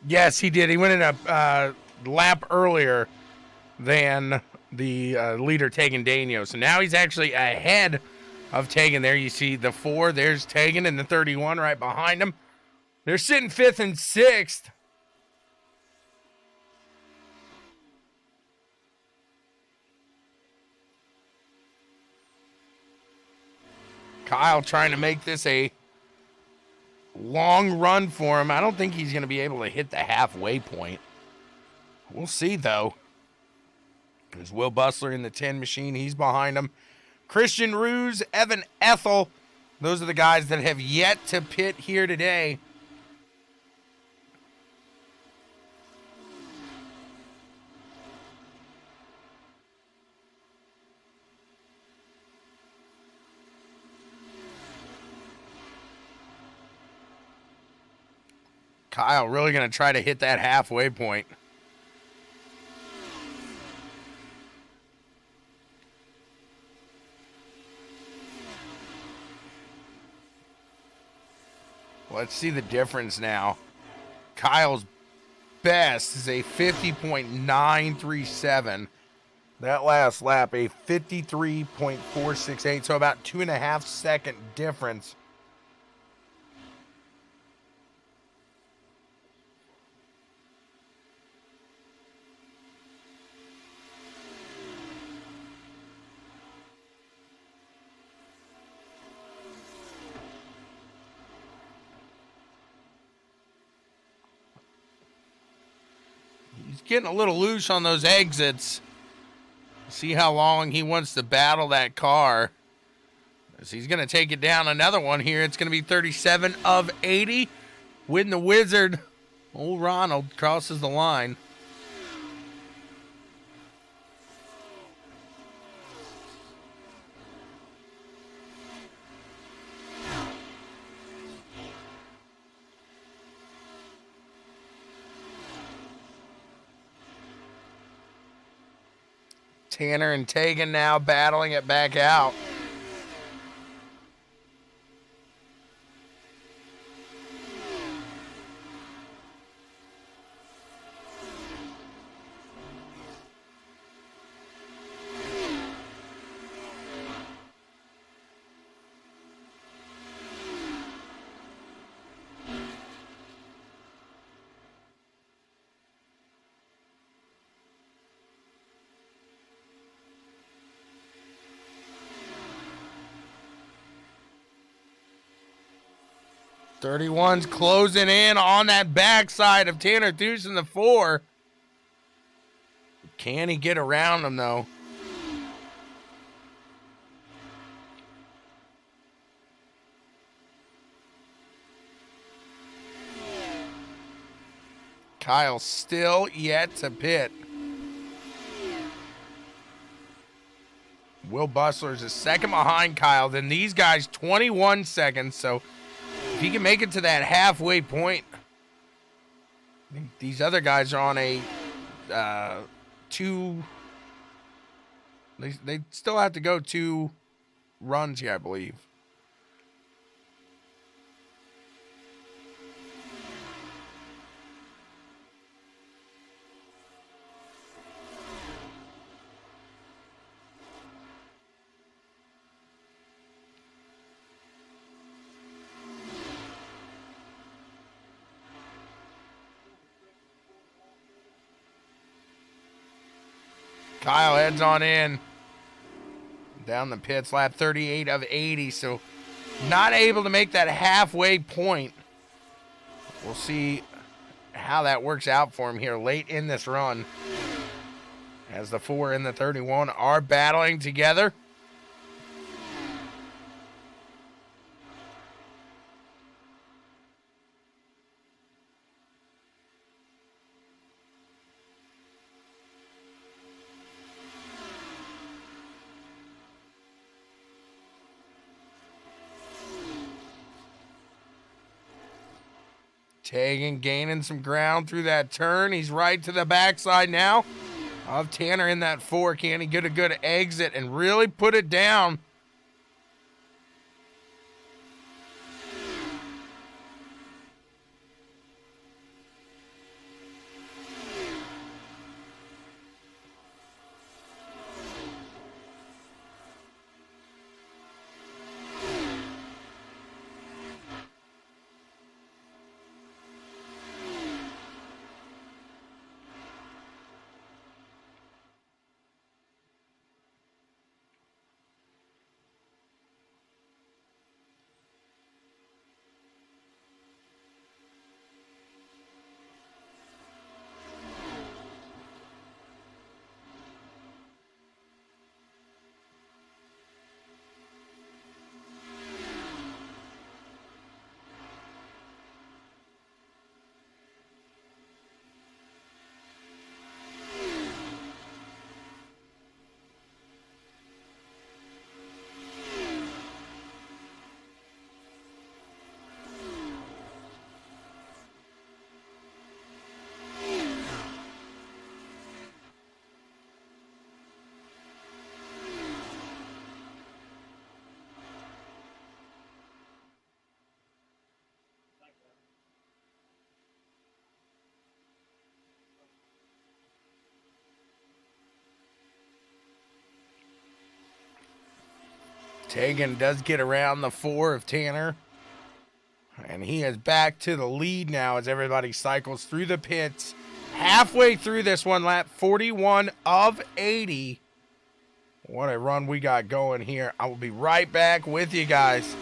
Yes, he did. He went in a lap earlier than the leader, Tegan Daniel. So now he's actually ahead of Tegan there. You see the 4. There's Tegan and the 31 right behind him. They're sitting 5th and 6th. Kyle trying to make this a long run for him. I don't think he's going to be able to hit the halfway point. We'll see, though. There's Will Bustler in the 10 machine. He's behind him. Christian Ruse, Evan Ethel. Those are the guys that have yet to pit here today. Kyle really going to try to hit that halfway point. Let's see the difference now. Kyle's best is a 50.937. That last lap, a 53.468, so about 2.5 second difference. He's getting a little loose on those exits. See how long he wants to battle that car. So he's going to take it down another one here. It's going to be 37 of 80. When the Wizard, old Ronald, crosses the line. Tanner and Tegan now battling it back out. .31's closing in on that backside of Tanner Thusen, the 4. Can he get around him, though? Kyle still yet to pit. Will Bustler's is second behind Kyle. Then these guys 21 seconds. So if he can make it to that halfway point, these other guys are on a two. They still have to go 2 runs here, I believe. Kyle heads on in. Down the pits, lap 38 of 80, so not able to make that halfway point. We'll see how that works out for him here late in this run, as the 4 and the 31 are battling together. Taking, gaining some ground through that turn. He's right to the backside now of Tanner in that 4. Can he get a good exit and really put it down? Tegan does get around the 4 of Tanner. And he is back to the lead now as everybody cycles through the pits. Halfway through this one, lap 41 of 80. What a run we got going here. I will be right back with you guys.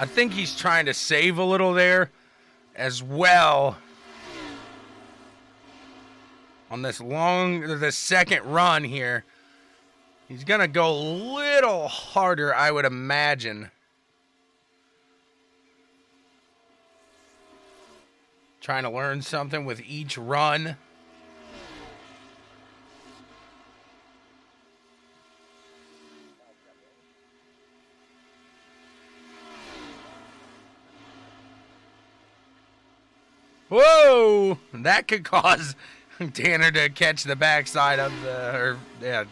I think he's trying to save a little there as well on this second run here. He's going to go a little harder, I would imagine. Trying to learn something with each run. Whoa! That could cause Tanner to catch the backside of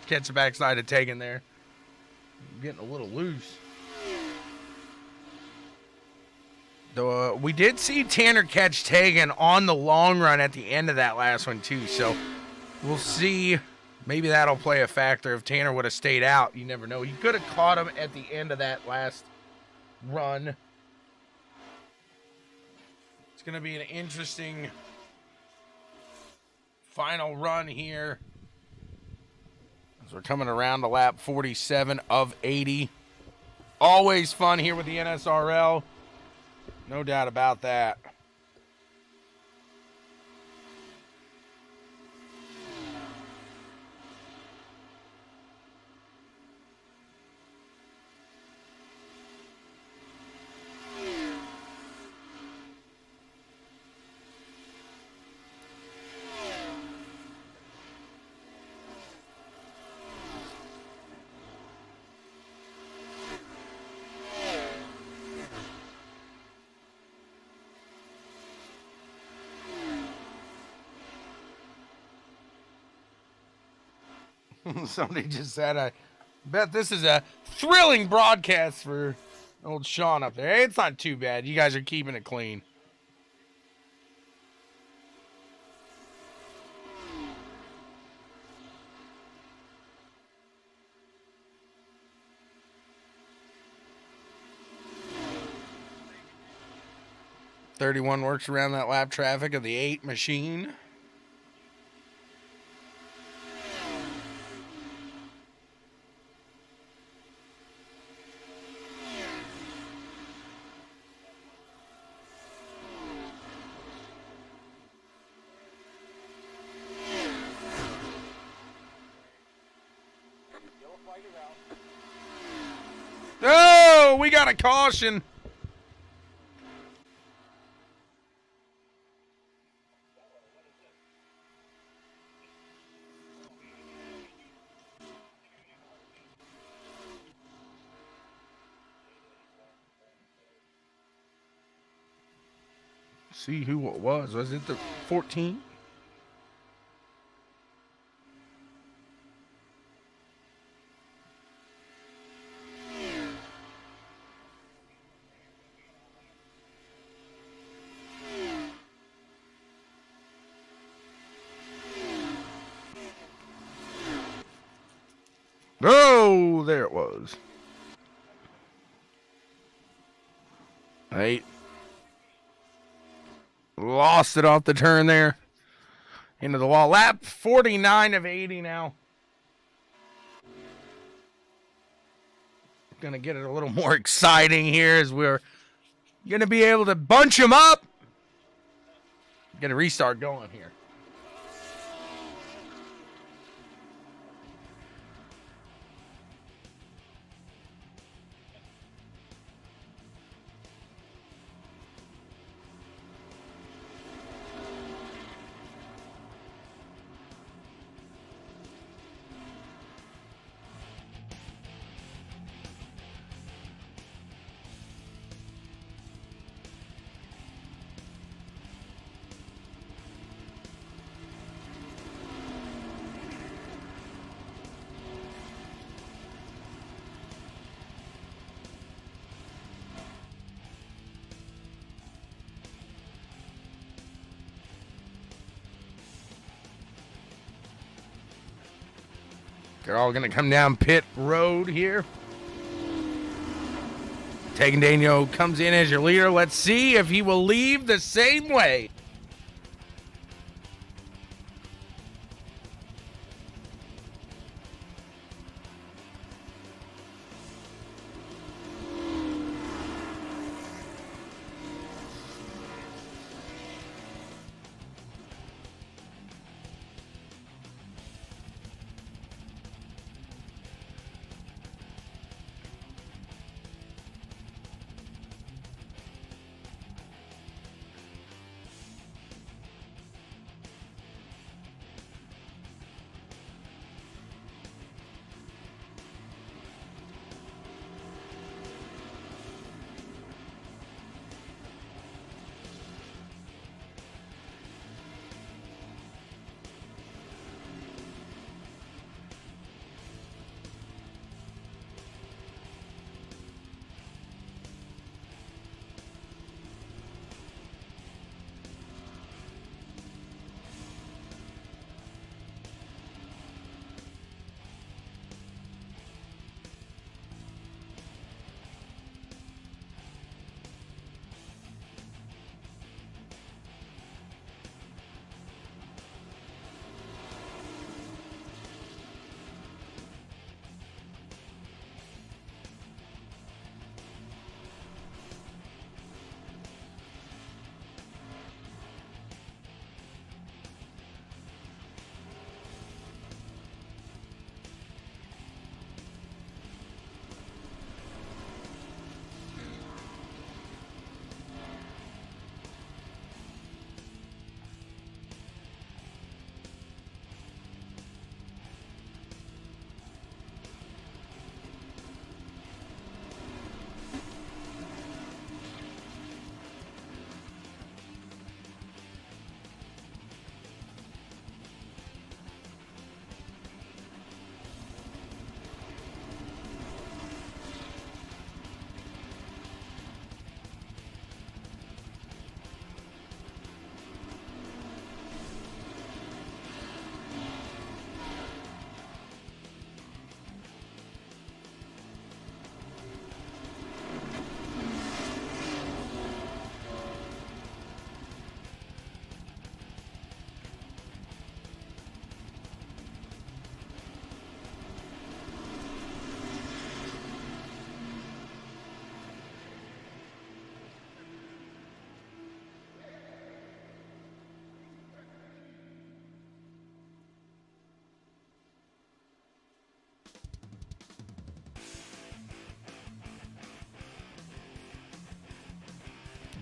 catch the backside of Tegan there. Getting a little loose. Though we did see Tanner catch Tegan on the long run at the end of that last one too, so we'll see. Maybe that'll play a factor. If Tanner would have stayed out, you never know. He could have caught him at the end of that last run. It's going to be an interesting final run here as we're coming around to lap 47 of 80. Always fun here with the NSRL. No doubt about that. Somebody just said, I bet this is a thrilling broadcast for old Shawn up there. Hey, it's not too bad. You guys are keeping it clean. .31 works around that lap traffic of the 8 machine. Oh, we got a caution. See who it was. Was it the 14? Oh, there it was. 8. Lost it off the turn there. Into the wall. Lap 49 of 80 now. Gonna get it a little more exciting here as we're gonna be able to bunch them up. Get a restart going here. They're all going to come down pit road here. Tegan Daniel comes in as your leader. Let's see if he will leave the same way.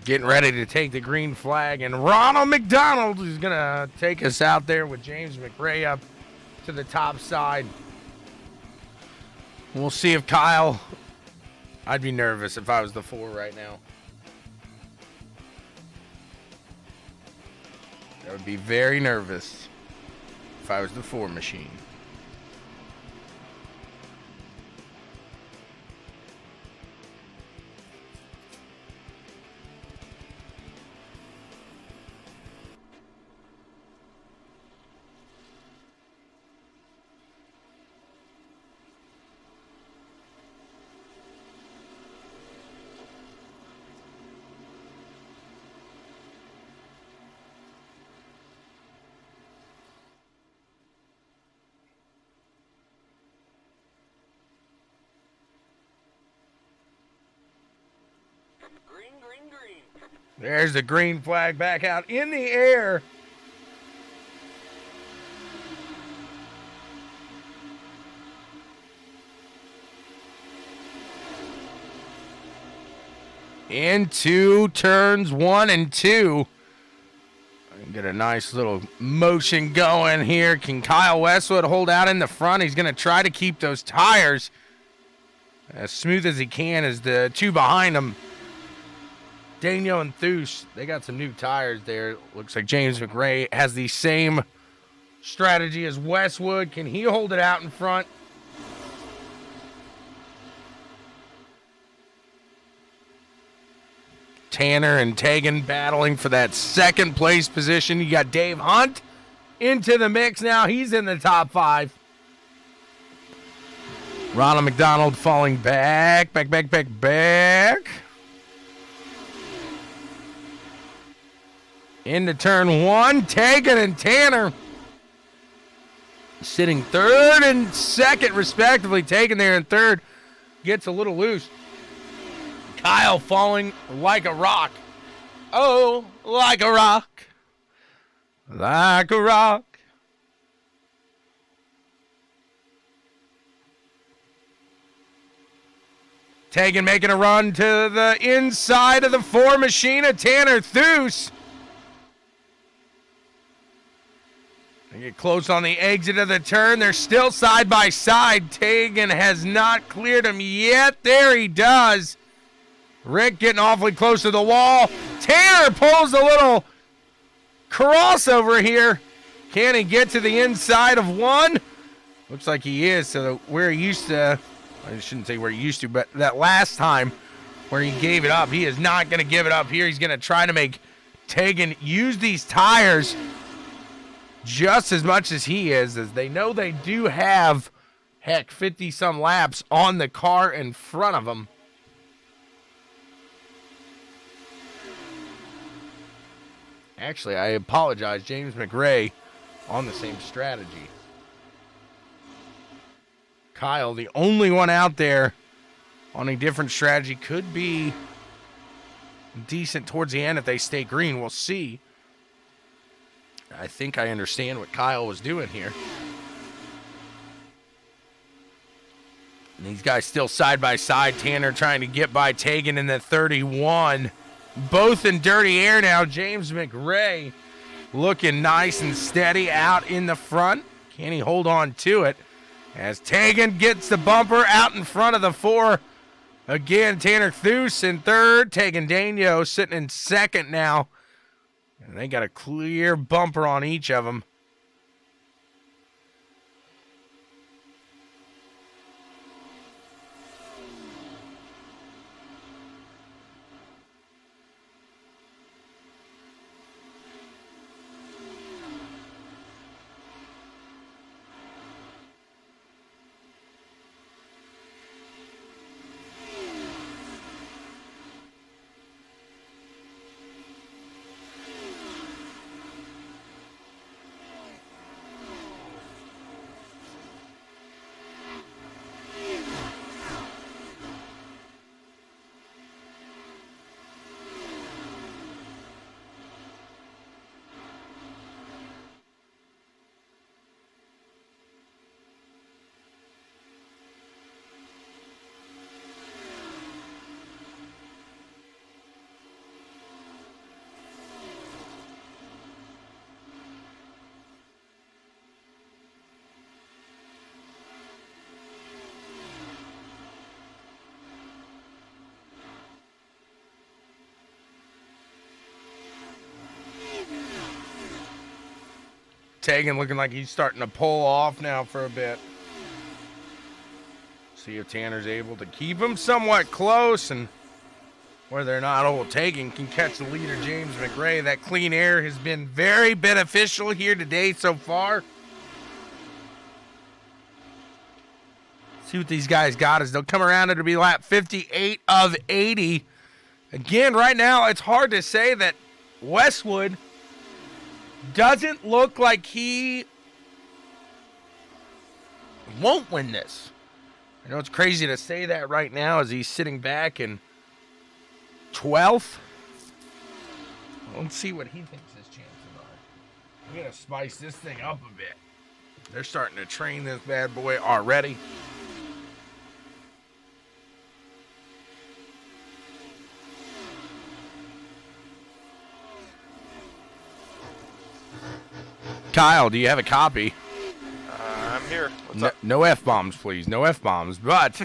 getting ready to take the green flag, and Ronald McDonald is going to take us out there with James McRae up to the top side. We'll see if Kyle... I'd be nervous if I was the 4 right now. I would be very nervous if I was the 4 machine. There's the green flag back out in the air. Into turns 1 and 2. Get a nice little motion going here. Can Kyle Westwood hold out in the front? He's going to try to keep those tires as smooth as he can as the 2 behind him. Daniel and Thush, they got some new tires there. Looks like James McRae has the same strategy as Westwood. Can he hold it out in front? Tanner and Tegan battling for that second place position. You got Dave Hunt into the mix now. He's in the top 5. Ronald McDonald falling back. Into turn 1, Tegan and Tanner sitting 3rd and 2nd respectively. Tegan there in 3rd gets a little loose. Kyle falling like a rock. Oh, like a rock. Like a rock. Tegan making a run to the inside of the 4 machine of Tanner Thush. They get close on the exit of the turn. They're still side by side. Tegan has not cleared him yet. There he does. Rick getting awfully close to the wall. Tanner pulls a little crossover here. Can he get to the inside of 1? Looks like he is. So where he used to, I shouldn't say where he used to, but that last time where he gave it up, he is not going to give it up here. He's going to try to make Tegan use these tires just as much as he is, as they know they do have, 50-some laps on the car in front of them. Actually, I apologize. James McRae on the same strategy. Kyle, the only one out there on a different strategy, could be decent towards the end if they stay green. We'll see. I think I understand what Kyle was doing here. And these guys still side by side. Tanner trying to get by Tegan in the 31. Both in dirty air now. James McRae looking nice and steady out in the front. Can he hold on to it? As Tegan gets the bumper out in front of the 4. Again, Tanner Thush in 3rd. Tegan Daniel sitting in 2nd now. And they got a clear bumper on each of them. Tegan looking like he's starting to pull off now for a bit. See if Tanner's able to keep him somewhat close, and whether or not old Tegan can catch the leader, James McRae. That clean air has been very beneficial here today so far. See what these guys got as they'll come around. It'll be lap 58 of 80. Again, right now, it's hard to say that Westwood doesn't look like he won't win this. I know it's crazy to say that right now as he's sitting back in 12th. Let's see what he thinks his chances are. We're going to spice this thing up a bit. They're starting to train this bad boy already. Kyle, do you have a copy? I'm here. What's up? No F-bombs, please. No F-bombs. But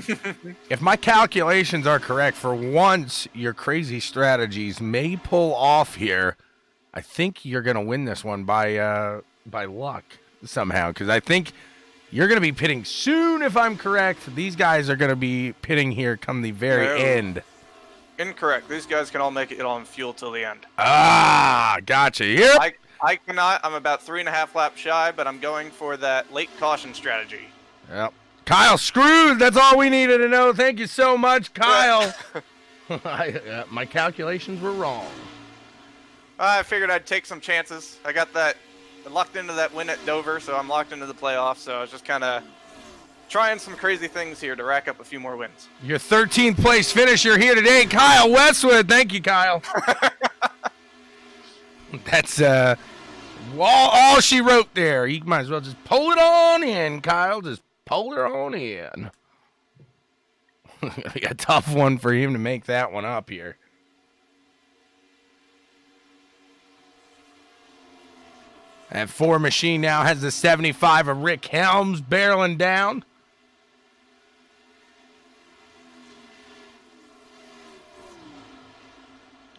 if my calculations are correct, for once, your crazy strategies may pull off here. I think you're going to win this one by luck somehow, because I think you're going to be pitting soon, if I'm correct. These guys are going to be pitting here come the very end. Incorrect. These guys can all make it on fuel till the end. Ah, gotcha. Yep. I cannot. I'm about 3.5 laps shy, but I'm going for that late caution strategy. Yep. Kyle screwed. That's all we needed to know. Thank you so much, Kyle. My calculations were wrong. I figured I'd take some chances. I got that locked into that win at Dover, so I'm locked into the playoffs. So I was just kind of trying some crazy things here to rack up a few more wins. Your 13th place finisher here today, Kyle Westwood. Thank you, Kyle. That's all she wrote there. You might as well just pull it on in, Kyle. Just pull her on in. A tough one for him to make that one up here. That 4 machine now has the 75 of Rick Helms barreling down.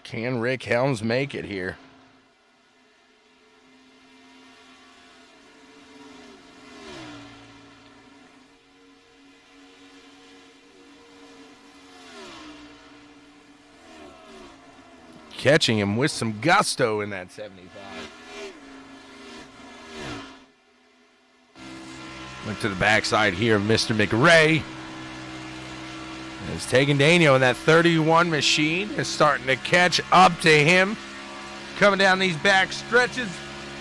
Can Rick Helms make it here? Catching him with some gusto in that 75. Look to the backside here of Mr. McRae. It's taking Daniel, and that 31 machine is starting to catch up to him. Coming down these back stretches,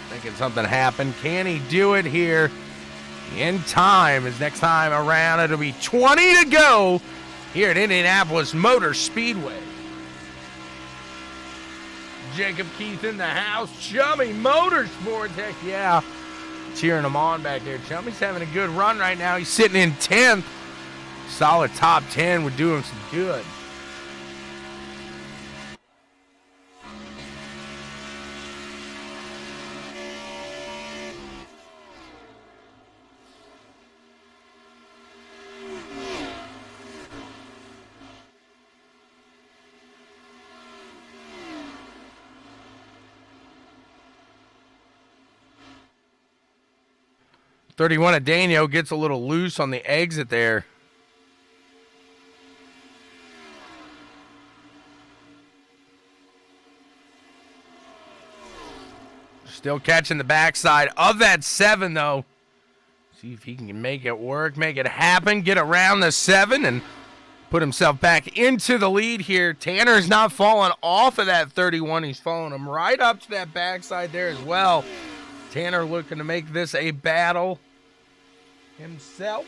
thinking something happened. Can he do it here in time? As next time around, it'll be 20 to go here at Indianapolis Motor Speedway. Jacob Keith in the house. Chummy Motorsports, heck yeah. Cheering him on back there. Chummy's having a good run right now. He's sitting in 10th. Solid top 10 would do him some good. $31 of Daniel gets a little loose on the exit there. Still catching the backside of that 7, though. See if he can make it work, make it happen, get around the 7, and put himself back into the lead here. Tanner's not falling off of that 31. He's following him right up to that backside there as well. Tanner looking to make this a battle himself.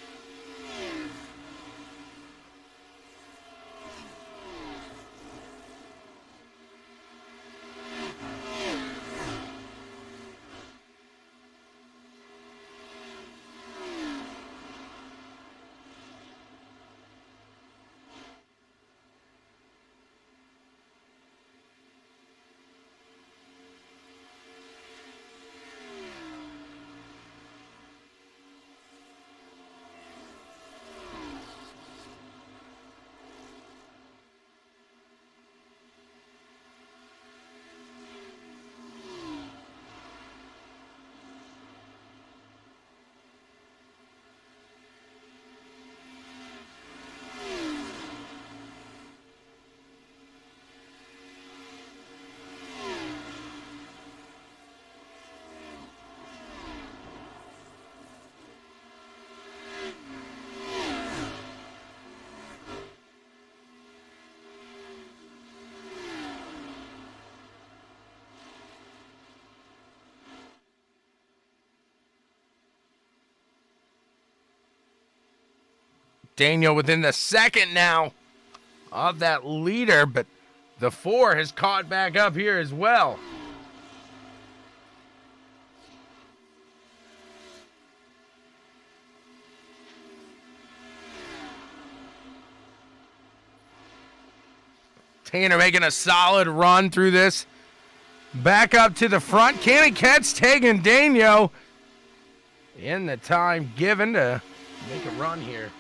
Daniel within the second now of that leader, but the 4 has caught back up here as well. Tanner making a solid run through this. Back up to the front. Can he catch Tegan Daniel in the time given to make a run here?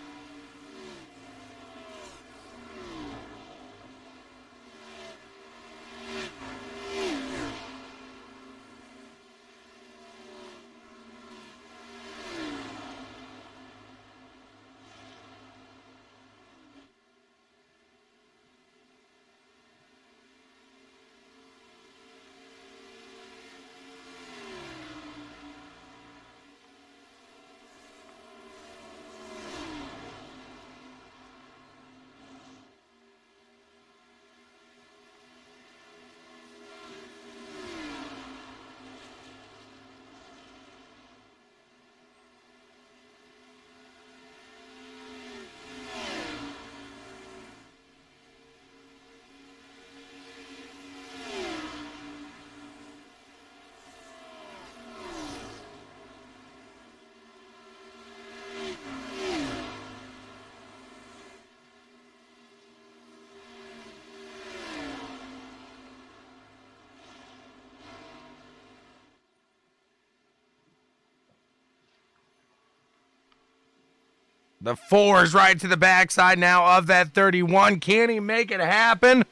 The 4 is right to the backside now of that 31. Can he make it happen?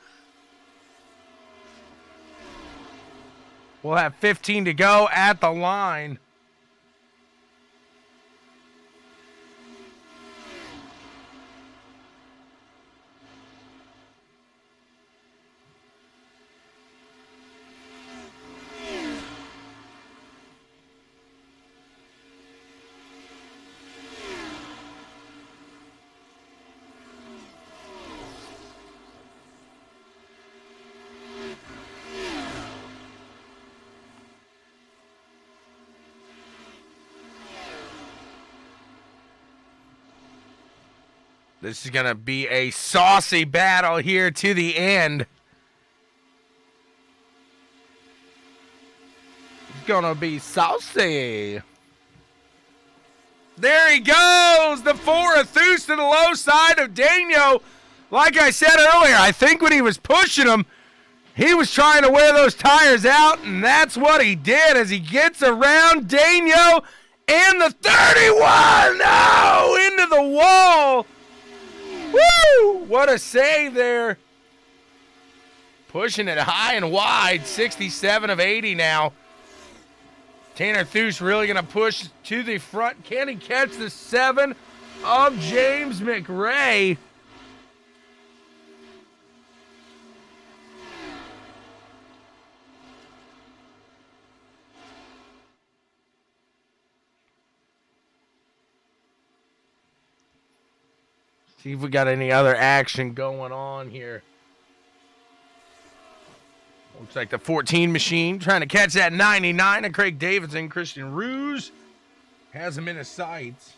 We'll have 15 to go at the line. This is going to be a saucy battle here to the end. It's going to be saucy. There he goes. The 4 of Thus to the low side of Daniel. Like I said earlier, I think when he was pushing him, he was trying to wear those tires out, and that's what he did as he gets around Daniel and the 31. No, into the wall. Woo! What a save there. Pushing it high and wide. 67 of 80 now. Tanner Thus really going to push to the front. Can he catch the 7 of James McRae? See if we got any other action going on here. Looks like the 14 machine trying to catch that 99 of Craig Davidson. Christian Ruse has him in his sights.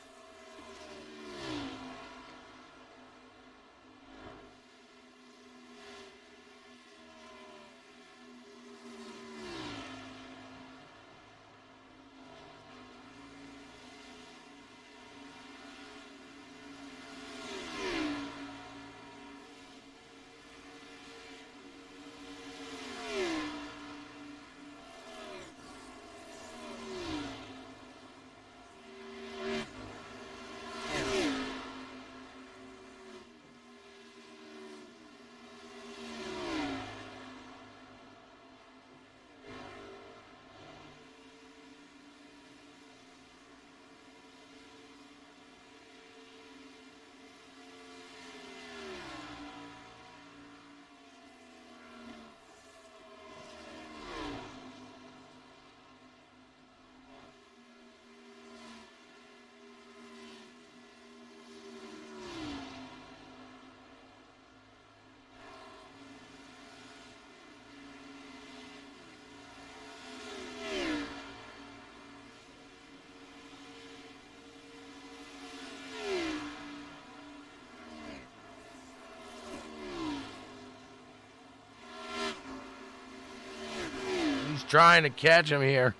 trying to catch him here.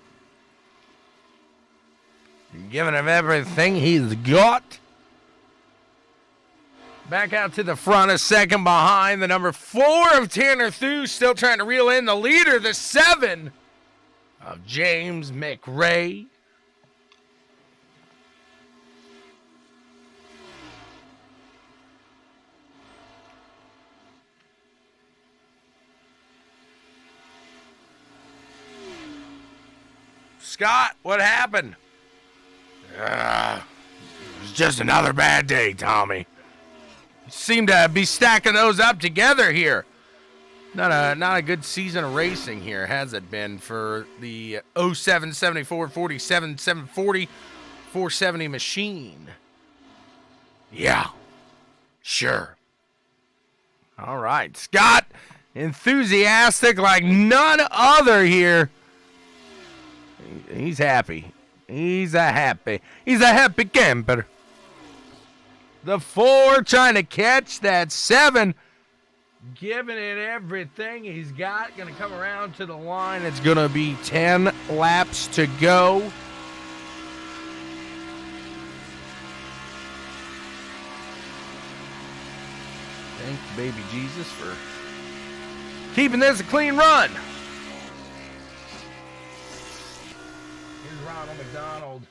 Giving him everything he's got. Back out to the front, a second behind. The number 4 of Tanner Theus still trying to reel in the leader, the 7 of James McRae. Scott, what happened? It was just another bad day, Tommy. Seem to be stacking those up together here. Not a good season of racing here, has it been, for the 07 74 47 740 470 machine? Yeah, sure. All right, Scott, enthusiastic like none other here. He's happy. He's a happy camper. The 4 trying to catch that 7. Giving it everything he's got. Going to come around to the line. It's going to be 10 laps to go. Thank you, baby Jesus, for keeping this a clean run. Here's Ronald McDonald.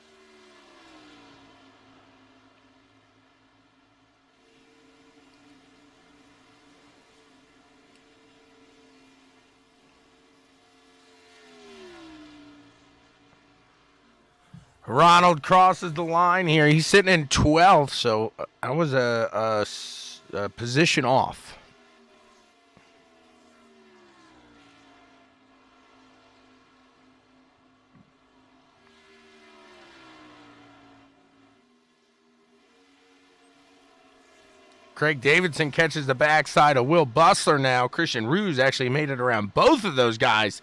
Ronald crosses the line here. He's sitting in 12th, so I was a position off. Craig Davidson catches the backside of Will Bustler now. Christian Ruse actually made it around both of those guys.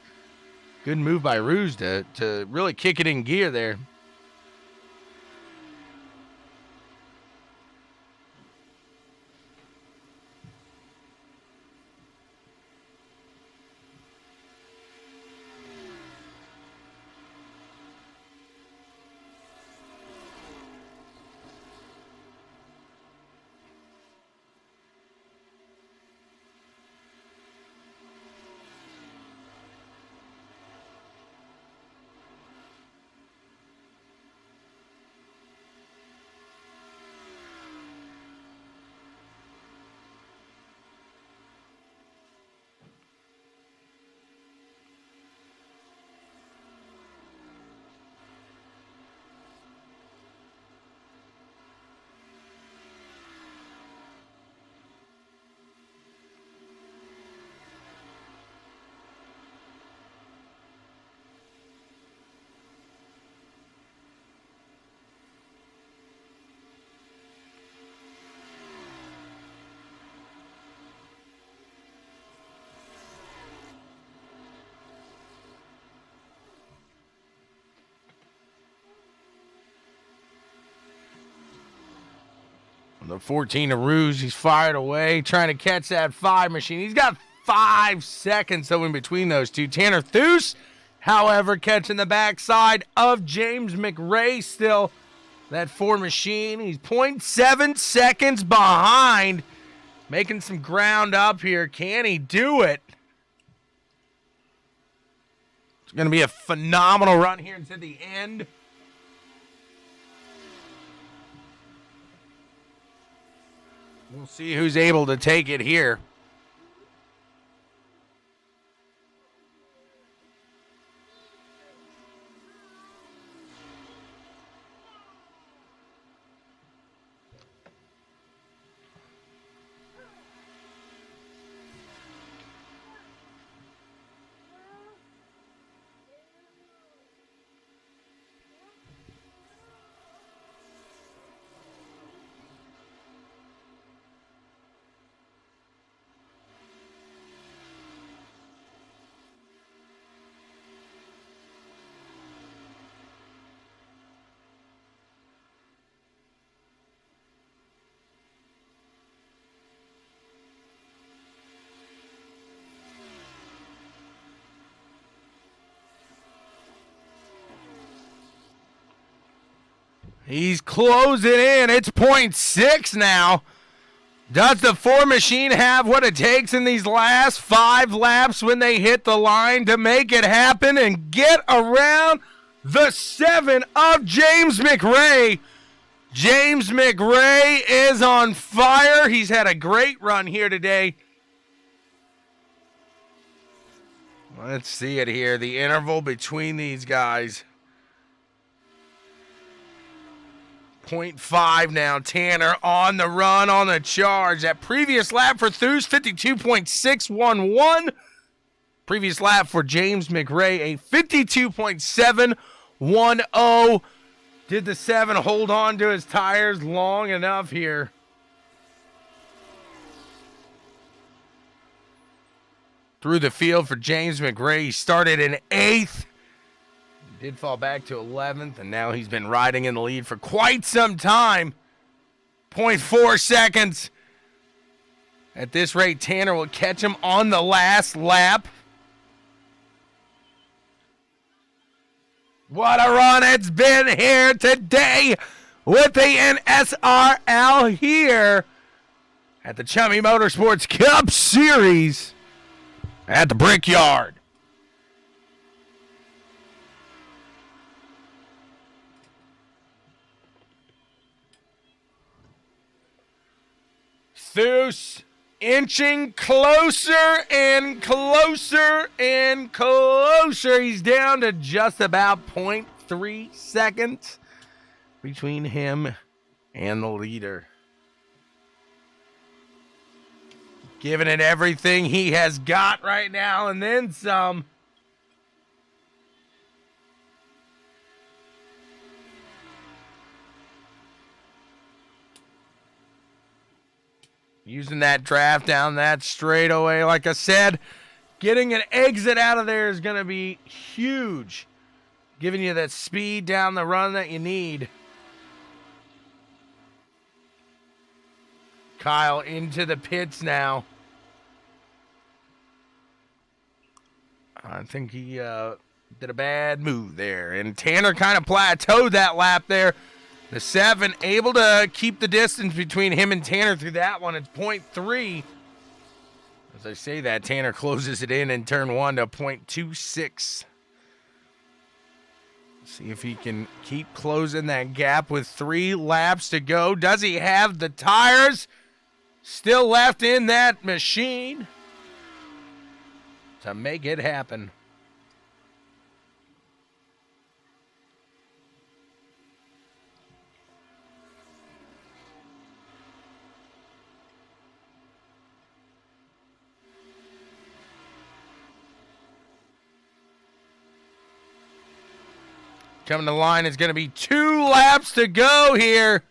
Good move by Ruse to really kick it in gear there. The 14 of Ruse, he's fired away, trying to catch that 5 machine. He's got 5 seconds though in between those two. Tanner Theus, however, catching the backside of James McRae still. That 4 machine, he's 0.7 seconds behind. Making some ground up here. Can he do it? It's going to be a phenomenal run here to the end. We'll see who's able to take it here. He's closing in. It's 0.6 now. Does the Ford machine have what it takes in these last 5 laps when they hit the line to make it happen and get around the 7 of James McRae? James McRae is on fire. He's had a great run here today. Let's see it here. The interval between these guys. 0.5 now. Tanner on the run, on the charge. That previous lap for Thus, 52.611. Previous lap for James McRae, a 52.710. Did the 7 hold on to his tires long enough here? Through the field for James McRae. He started in 8th. Did fall back to 11th, and now he's been riding in the lead for quite some time. 0.4 seconds. At this rate, Tanner will catch him on the last lap. What a run it's been here today with the NSRL here at the Chummy Motorsports Cup Series at the Brickyard. Thus inching closer and closer and closer. He's down to just about 0.3 seconds between him and the leader. Giving it everything he has got right now and then some. Using that draft down that straightaway. Like I said, getting an exit out of there is going to be huge. Giving you that speed down the run that you need. Kyle into the pits now. I think he did a bad move there. And Tanner kind of plateaued that lap there. The 7 able to keep the distance between him and Tanner through that one. It's 0.3. As I say that, Tanner closes it in turn 1 to 0.26. See if he can keep closing that gap with 3 laps to go. Does he have the tires still left in that machine to make it happen? Coming to the line is going to be 2 laps to go here.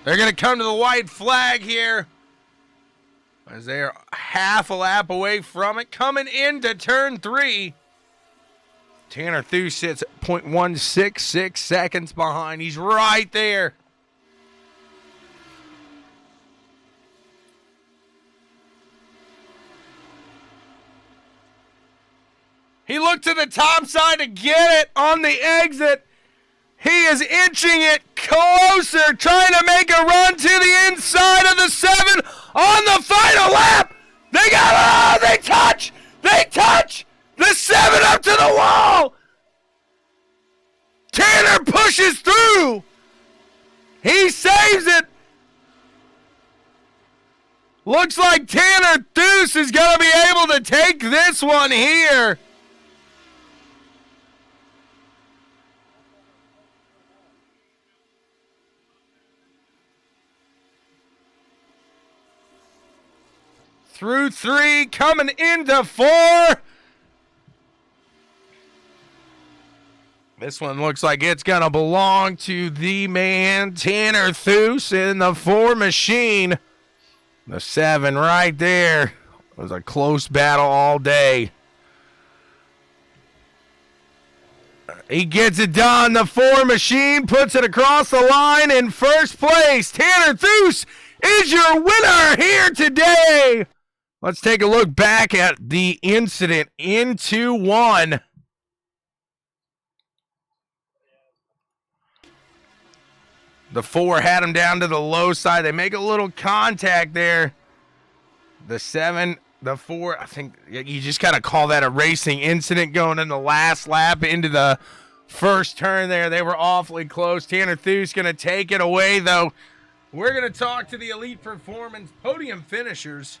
They're going to come to the white flag here as they're half a lap away from it. Coming into turn 3. Tanner Thus sits at 0.166 seconds behind. He's right there. He looked to the top side to get it on the exit. He is inching it closer, trying to make a run to the inside of the 7 on the final lap. They got, they touch the 7 up to the wall. Tanner pushes through. He saves it. Looks like Tanner Thus is going to be able to take this one here. Through 3, coming into 4. This one looks like it's going to belong to the man, Tanner Thues, in the 4 machine. The 7 right there. It was a close battle all day. He gets it done. The 4 machine puts it across the line in first place. Tanner Thues is your winner here today. Let's take a look back at the incident into 1. The 4 had him down to the low side. They make a little contact there. The 7, the 4, I think you just got to call that a racing incident going in the last lap into the first turn there. They were awfully close. Tanner Thues going to take it away, though. We're going to talk to the Elite Performance podium finishers.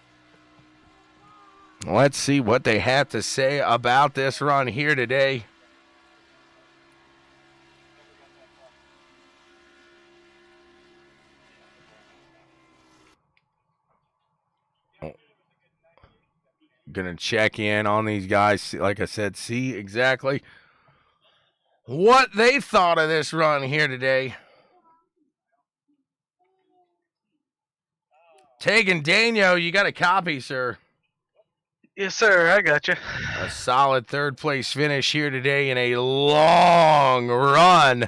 Let's see what they have to say about this run here today. Gonna check in on these guys, like I said, see exactly what they thought of this run here today. Tegan Daniel, you got a copy, sir. Yes, sir. I got you. A solid 3rd place finish here today in a long run.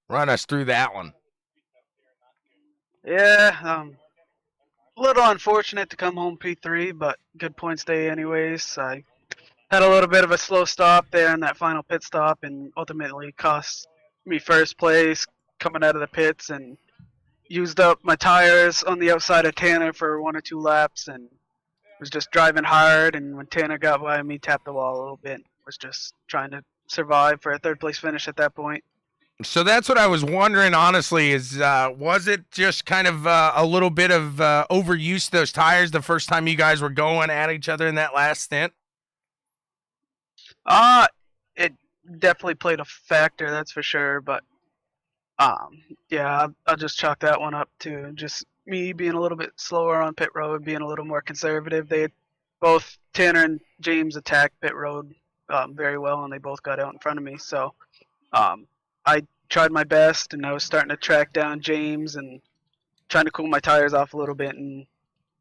Run us through that one. Yeah, a little unfortunate to come home P3, but good points day anyways. I had a little bit of a slow stop there in that final pit stop and ultimately cost me first place coming out of the pits, and used up my tires on the outside of Tanner for 1 or 2 laps and was just driving hard, and when Tanner got by me, tapped the wall a little bit. Was just trying to survive for a 3rd place finish at that point. So that's what I was wondering, honestly, is was it just kind of a little bit of overuse of those tires the first time you guys were going at each other in that last stint? It definitely played a factor, that's for sure, but yeah, I'll just chalk that one up to just me being a little bit slower on pit road, being a little more conservative. They both, Tanner and James, attacked pit road very well, and they both got out in front of me, so I tried my best, and I was starting to track down James and trying to cool my tires off a little bit, and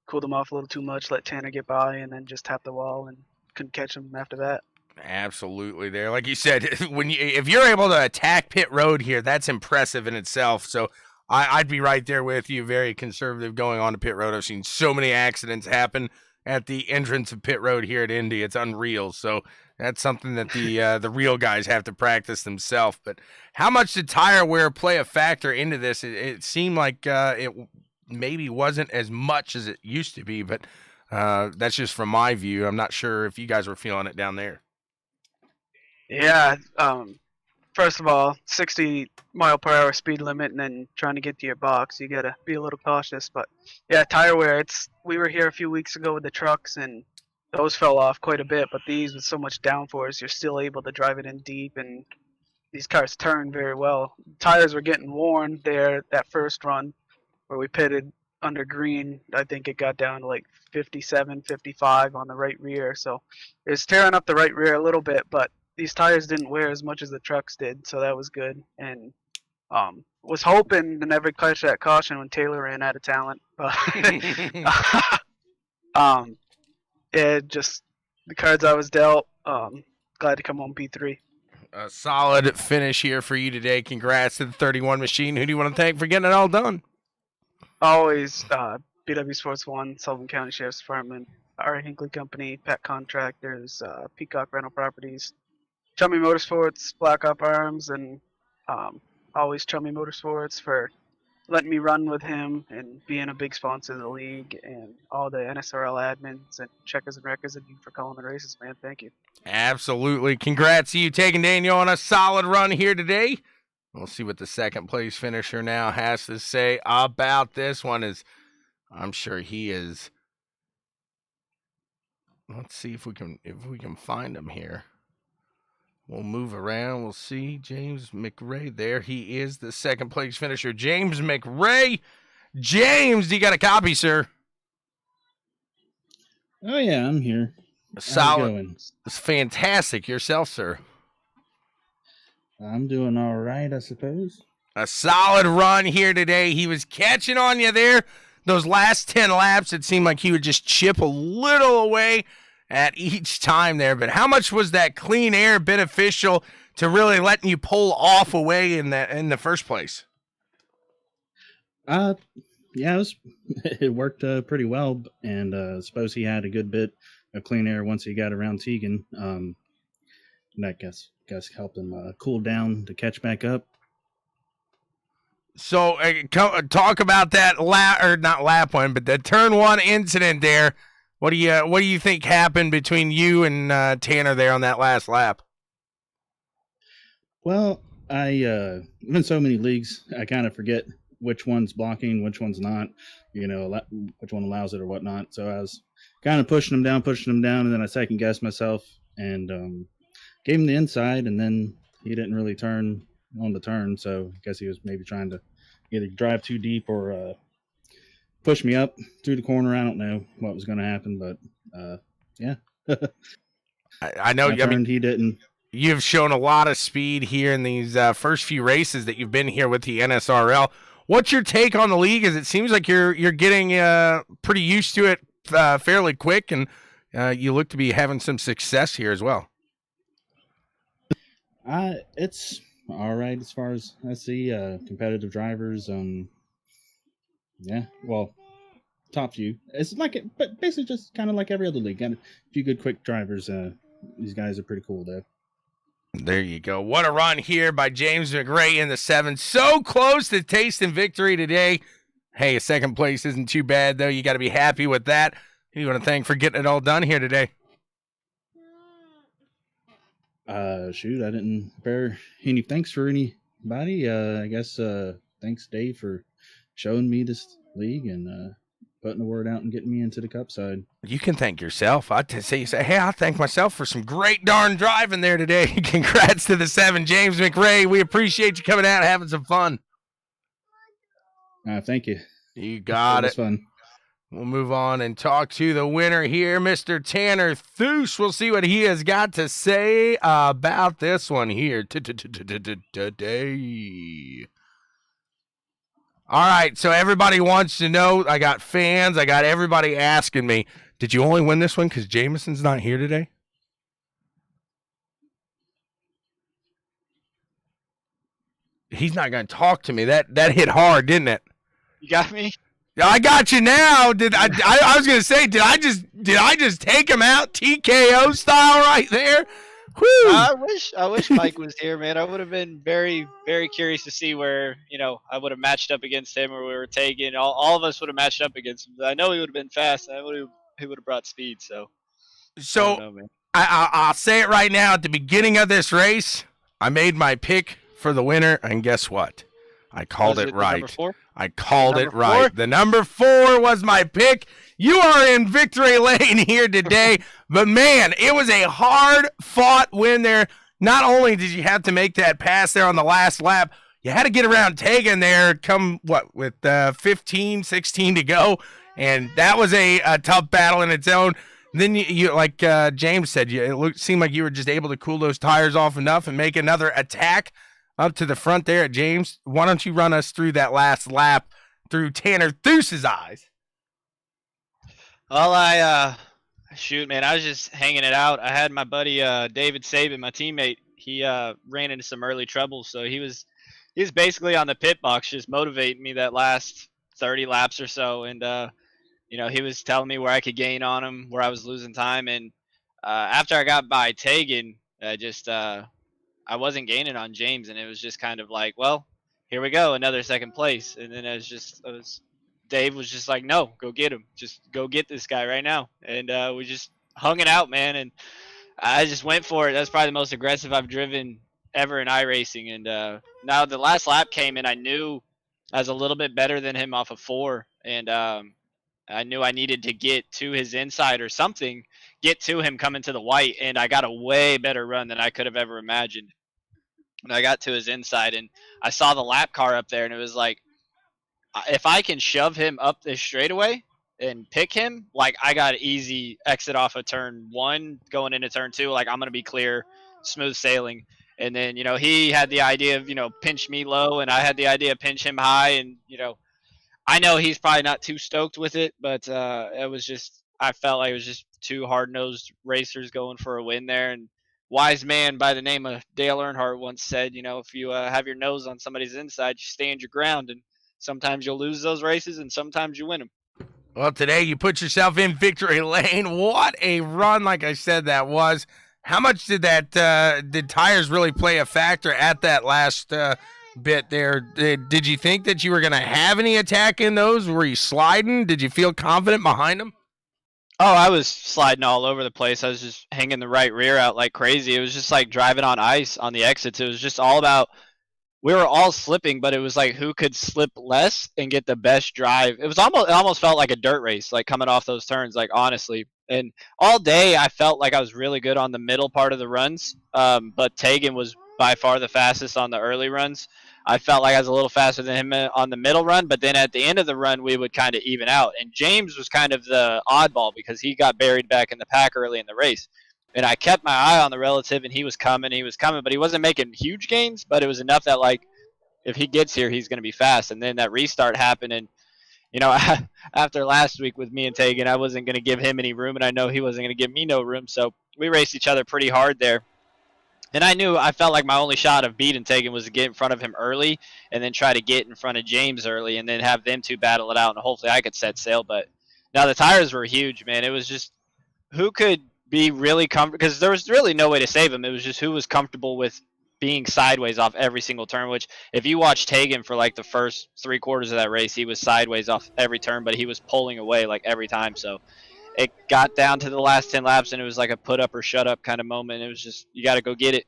cooled them off a little too much, let Tanner get by, and then just tap the wall and couldn't catch him after that. Absolutely there. Like you said, if you're able to attack pit road here, that's impressive in itself. So I'd be right there with you, very conservative going on to pit road. I've seen so many accidents happen at the entrance of pit road here at Indy. It's unreal. So that's something that the real guys have to practice themselves. But how much did tire wear play a factor into this? It seemed like it maybe wasn't as much as it used to be, but that's just from my view. I'm not sure if you guys were feeling it down there. Yeah, first of all, 60-mile-per-hour speed limit, and then trying to get to your box, you gotta be a little cautious. But yeah, tire wear. We were here a few weeks ago with the trucks, and those fell off quite a bit. But these, with so much downforce, you're still able to drive it in deep, and these cars turn very well. Tires were getting worn there that first run where we pitted under green. I think it got down to like 57, 55 on the right rear. So it was tearing up the right rear a little bit, but these tires didn't wear as much as the trucks did, so that was good. And was hoping to never catch that caution when Taylor ran out of talent. But it just, the cards I was dealt, glad to come home P3. A solid finish here for you today. Congrats to the 31 machine. Who do you want to thank for getting it all done? Always BWSPORTS 1, Sullivan County Sheriff's Department, R. Hinckley Company, Pet Contractors, Peacock Rental Properties, Chummy Motorsports, Black Op Arms, and always Chummy Motorsports for letting me run with him and being a big sponsor of the league, and all the NSRL admins and checkers and wreckers and you for calling the races, man. Thank you. Absolutely. Congrats to you taking Daniel on a solid run here today. We'll see what the second place finisher now has to say about this one. Is I'm sure he is. Let's see if we can find him here. We'll move around. We'll see. James McRae. There he is, the second place finisher. James McRae. James, you got a copy, sir? Oh, yeah, I'm here. Solid. It's fantastic. Yourself, sir? I'm doing all right, I suppose. A solid run here today. He was catching on you there. Those last 10 laps, it seemed like he would just chip a little away at each time there. But how much was that clean air beneficial to really letting you pull off away in the first place? Yeah, it worked pretty well, and I suppose he had a good bit of clean air once he got around Tegan. And that guess helped him cool down to catch back up. So talk about that not lap one, but the turn one incident there. What do you think happened between you and Tanner there on that last lap? Well, I'm in so many leagues, I kind of forget which one's blocking, which one's not, which one allows it or whatnot. So I was kind of pushing him down, and then I second guessed myself and gave him the inside, and then he didn't really turn on the turn. So I guess he was maybe trying to either drive too deep or push me up through the corner. I don't know what was going to happen, but yeah. I know. He didn't. You've shown a lot of speed here in these first few races that you've been here with the NSRL. What's your take on the league? As it seems like you're getting pretty used to it fairly quick, and you look to be having some success here as well. It's all right as far as I see. Competitive drivers, top few. It's but basically just kind of like every other league. Got a few good quick drivers. These guys are pretty cool though. There you go. What a run here by James McRae in the 7. So close to tasting victory today. Hey, a second place isn't too bad, though. You got to be happy with that. Who you want to thank for getting it all done here today? Shoot, I didn't prepare any thanks for anybody. I guess thanks, Dave, for showing me this league and putting the word out and getting me into the cup side. You can thank yourself. I'd say, hey, I'll thank myself for some great darn driving there today. Congrats to the 7, James McRae. We appreciate you coming out and having some fun. Thank you. You got it. It was fun. We'll move on and talk to the winner here, Mr. Tanner Thues. We'll see what he has got to say about this one here today. All right, so everybody wants to know. I got fans. I got everybody asking me, did you only win this one because Jameson's not here today? He's not going to talk to me. That hit hard, didn't it? You got me? I got you now. I was going to say, did I just take him out TKO style right there? Whew. I wish Mike was here, man. I would have been very, very curious to see where, I would have matched up against him, or we were taking. All of us would have matched up against him. I know he would have been fast. He would have brought speed. So I don't know, man. I'll say it right now. At the beginning of this race, I made my pick for the winner, and guess what? I called it right. Number 4? I called it right. 4? The number 4 was my pick. You are in victory lane here today. But, man, it was a hard-fought win there. Not only did you have to make that pass there on the last lap, you had to get around Tegan there, with 15, 16 to go. And that was a tough battle in its own. Then, you like James said, it seemed like you were just able to cool those tires off enough and make another attack up to the front there at James. Why don't you run us through that last lap through Tanner Thues's eyes? Well, I was just hanging it out. I had my buddy David Saban, my teammate. He ran into some early trouble, so he was basically on the pit box just motivating me that last 30 laps or so. And he was telling me where I could gain on him, where I was losing time. And after I got by Tegan, I wasn't gaining on James, and it was just kind of like, well, here we go, another second place. And then Dave was just like, no, go get him. Just go get this guy right now. And we just hung it out, man. And I just went for it. That's probably the most aggressive I've driven ever in iRacing. And now the last lap came, and I knew I was a little bit better than him off of 4. And I knew I needed to get to his inside or something, get to him coming to the white. And I got a way better run than I could have ever imagined. And I got to his inside, and I saw the lap car up there, and it was like, if I can shove him up this straightaway and pick him, like, I got an easy exit off of turn 1 going into turn 2. Like, I'm going to be clear, smooth sailing. And then, he had the idea of, pinch me low, and I had the idea of pinch him high. And, I know he's probably not too stoked with it, but I felt like it was just two hard-nosed racers going for a win there. And wise man by the name of Dale Earnhardt once said, if you have your nose on somebody's inside, you stand your ground. And sometimes you'll lose those races, and sometimes you win them. Well, today you put yourself in victory lane. What a run, like I said, that was. How much did did tires really play a factor at that last bit there? Did you think that you were going to have any attack in those? Were you sliding? Did you feel confident behind them? Oh, I was sliding all over the place. I was just hanging the right rear out like crazy. It was just like driving on ice on the exits. It was just all about, we were all slipping, but it was like who could slip less and get the best drive. It almost felt like a dirt race, like coming off those turns, like honestly. And all day I felt like I was really good on the middle part of the runs, but Tegan was by far the fastest on the early runs. I felt like I was a little faster than him on the middle run, but then at the end of the run, we would kind of even out. And James was kind of the oddball because he got buried back in the pack early in the race. And I kept my eye on the relative, and he was coming, but he wasn't making huge gains, but it was enough that, like, if he gets here, he's going to be fast. And then that restart happened, and, after last week with me and Tegan, I wasn't going to give him any room, and I know he wasn't going to give me no room, so we raced each other pretty hard there. And I felt like my only shot of beating Tegan was to get in front of him early and then try to get in front of James early and then have them two battle it out, and hopefully I could set sail. But now the tires were huge, man. It was just who could be really comfortable, because there was really no way to save him. It was just who was comfortable with being sideways off every single turn, which if you watch Tegan for like the first 3/4 of that race, he was sideways off every turn, but he was pulling away like every time. So it got down to the last 10 laps, and it was like a put up or shut up kind of moment. It was just, you got to go get it.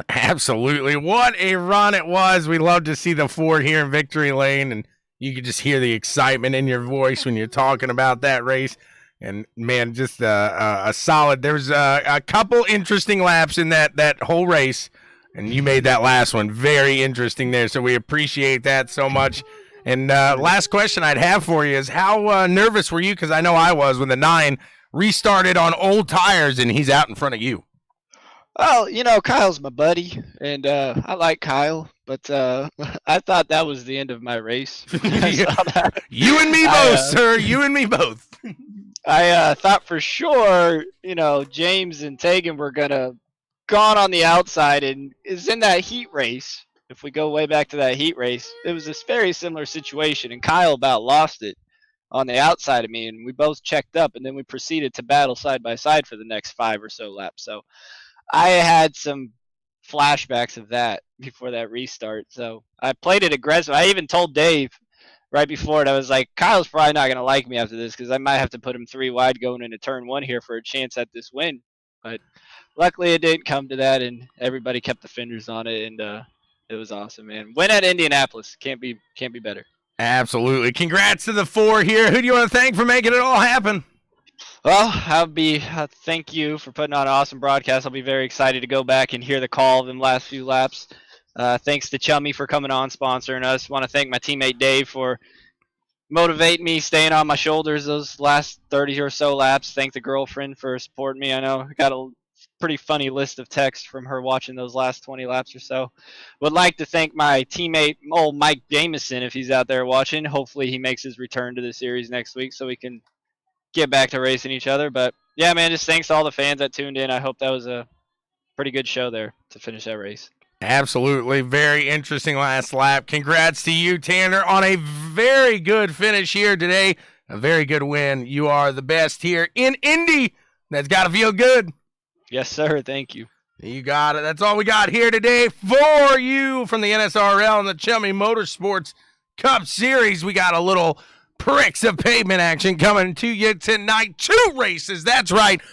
Absolutely. What a run it was. We love to see the Ford here in victory lane, and you could just hear the excitement in your voice when you're talking about that race. And, man, just a solid. There's a couple interesting laps in that whole race, and you made that last one very interesting there, so we appreciate that so much. And last question I'd have for you is, how nervous were you? Because I know I was when the 9 restarted on old tires and he's out in front of you. Well, Kyle's my buddy, and I like Kyle, but I thought that was the end of my race. You and me both, sir. You and me both. I thought for sure, James and Tegan were going to gone on the outside, and is in that heat race. If we go way back to that heat race, it was this very similar situation, and Kyle about lost it on the outside of me, and we both checked up, and then we proceeded to battle side by side for the next 5 or so laps. So I had some flashbacks of that before that restart. So I played it aggressive. I even told Dave right before it, I was like, Kyle's probably not going to like me after this because I might have to put him 3 wide going into turn 1 here for a chance at this win. But luckily it didn't come to that, and everybody kept the fenders on it, and it was awesome, man. Win at Indianapolis. Can't be better. Absolutely. Congrats to the 4 here. Who do you want to thank for making it all happen? Well, thank you for putting on an awesome broadcast. I'll be very excited to go back and hear the call of them last few laps. Thanks to Chummy for coming on, sponsoring us. Want to thank my teammate Dave for motivating me, staying on my shoulders those last 30 or so laps. Thank the girlfriend for supporting me. I know I got a pretty funny list of texts from her watching those last 20 laps or so. Would like to thank my teammate, Mike Jamison, if he's out there watching. Hopefully he makes his return to the series next week so we can get back to racing each other. But yeah, man, just thanks to all the fans that tuned in. I hope that was a pretty good show there to finish that race. Absolutely. Very interesting last lap. Congrats to you, Tanner, on a very good finish here today. A very good win. You are the best here in Indy. That's got to feel good. Yes, sir. Thank you. You got it. That's all we got here today for you from the NSRL and the Chummy Motorsports Cup Series. We got a little pricks of pavement action coming to you tonight. 2 races. That's right.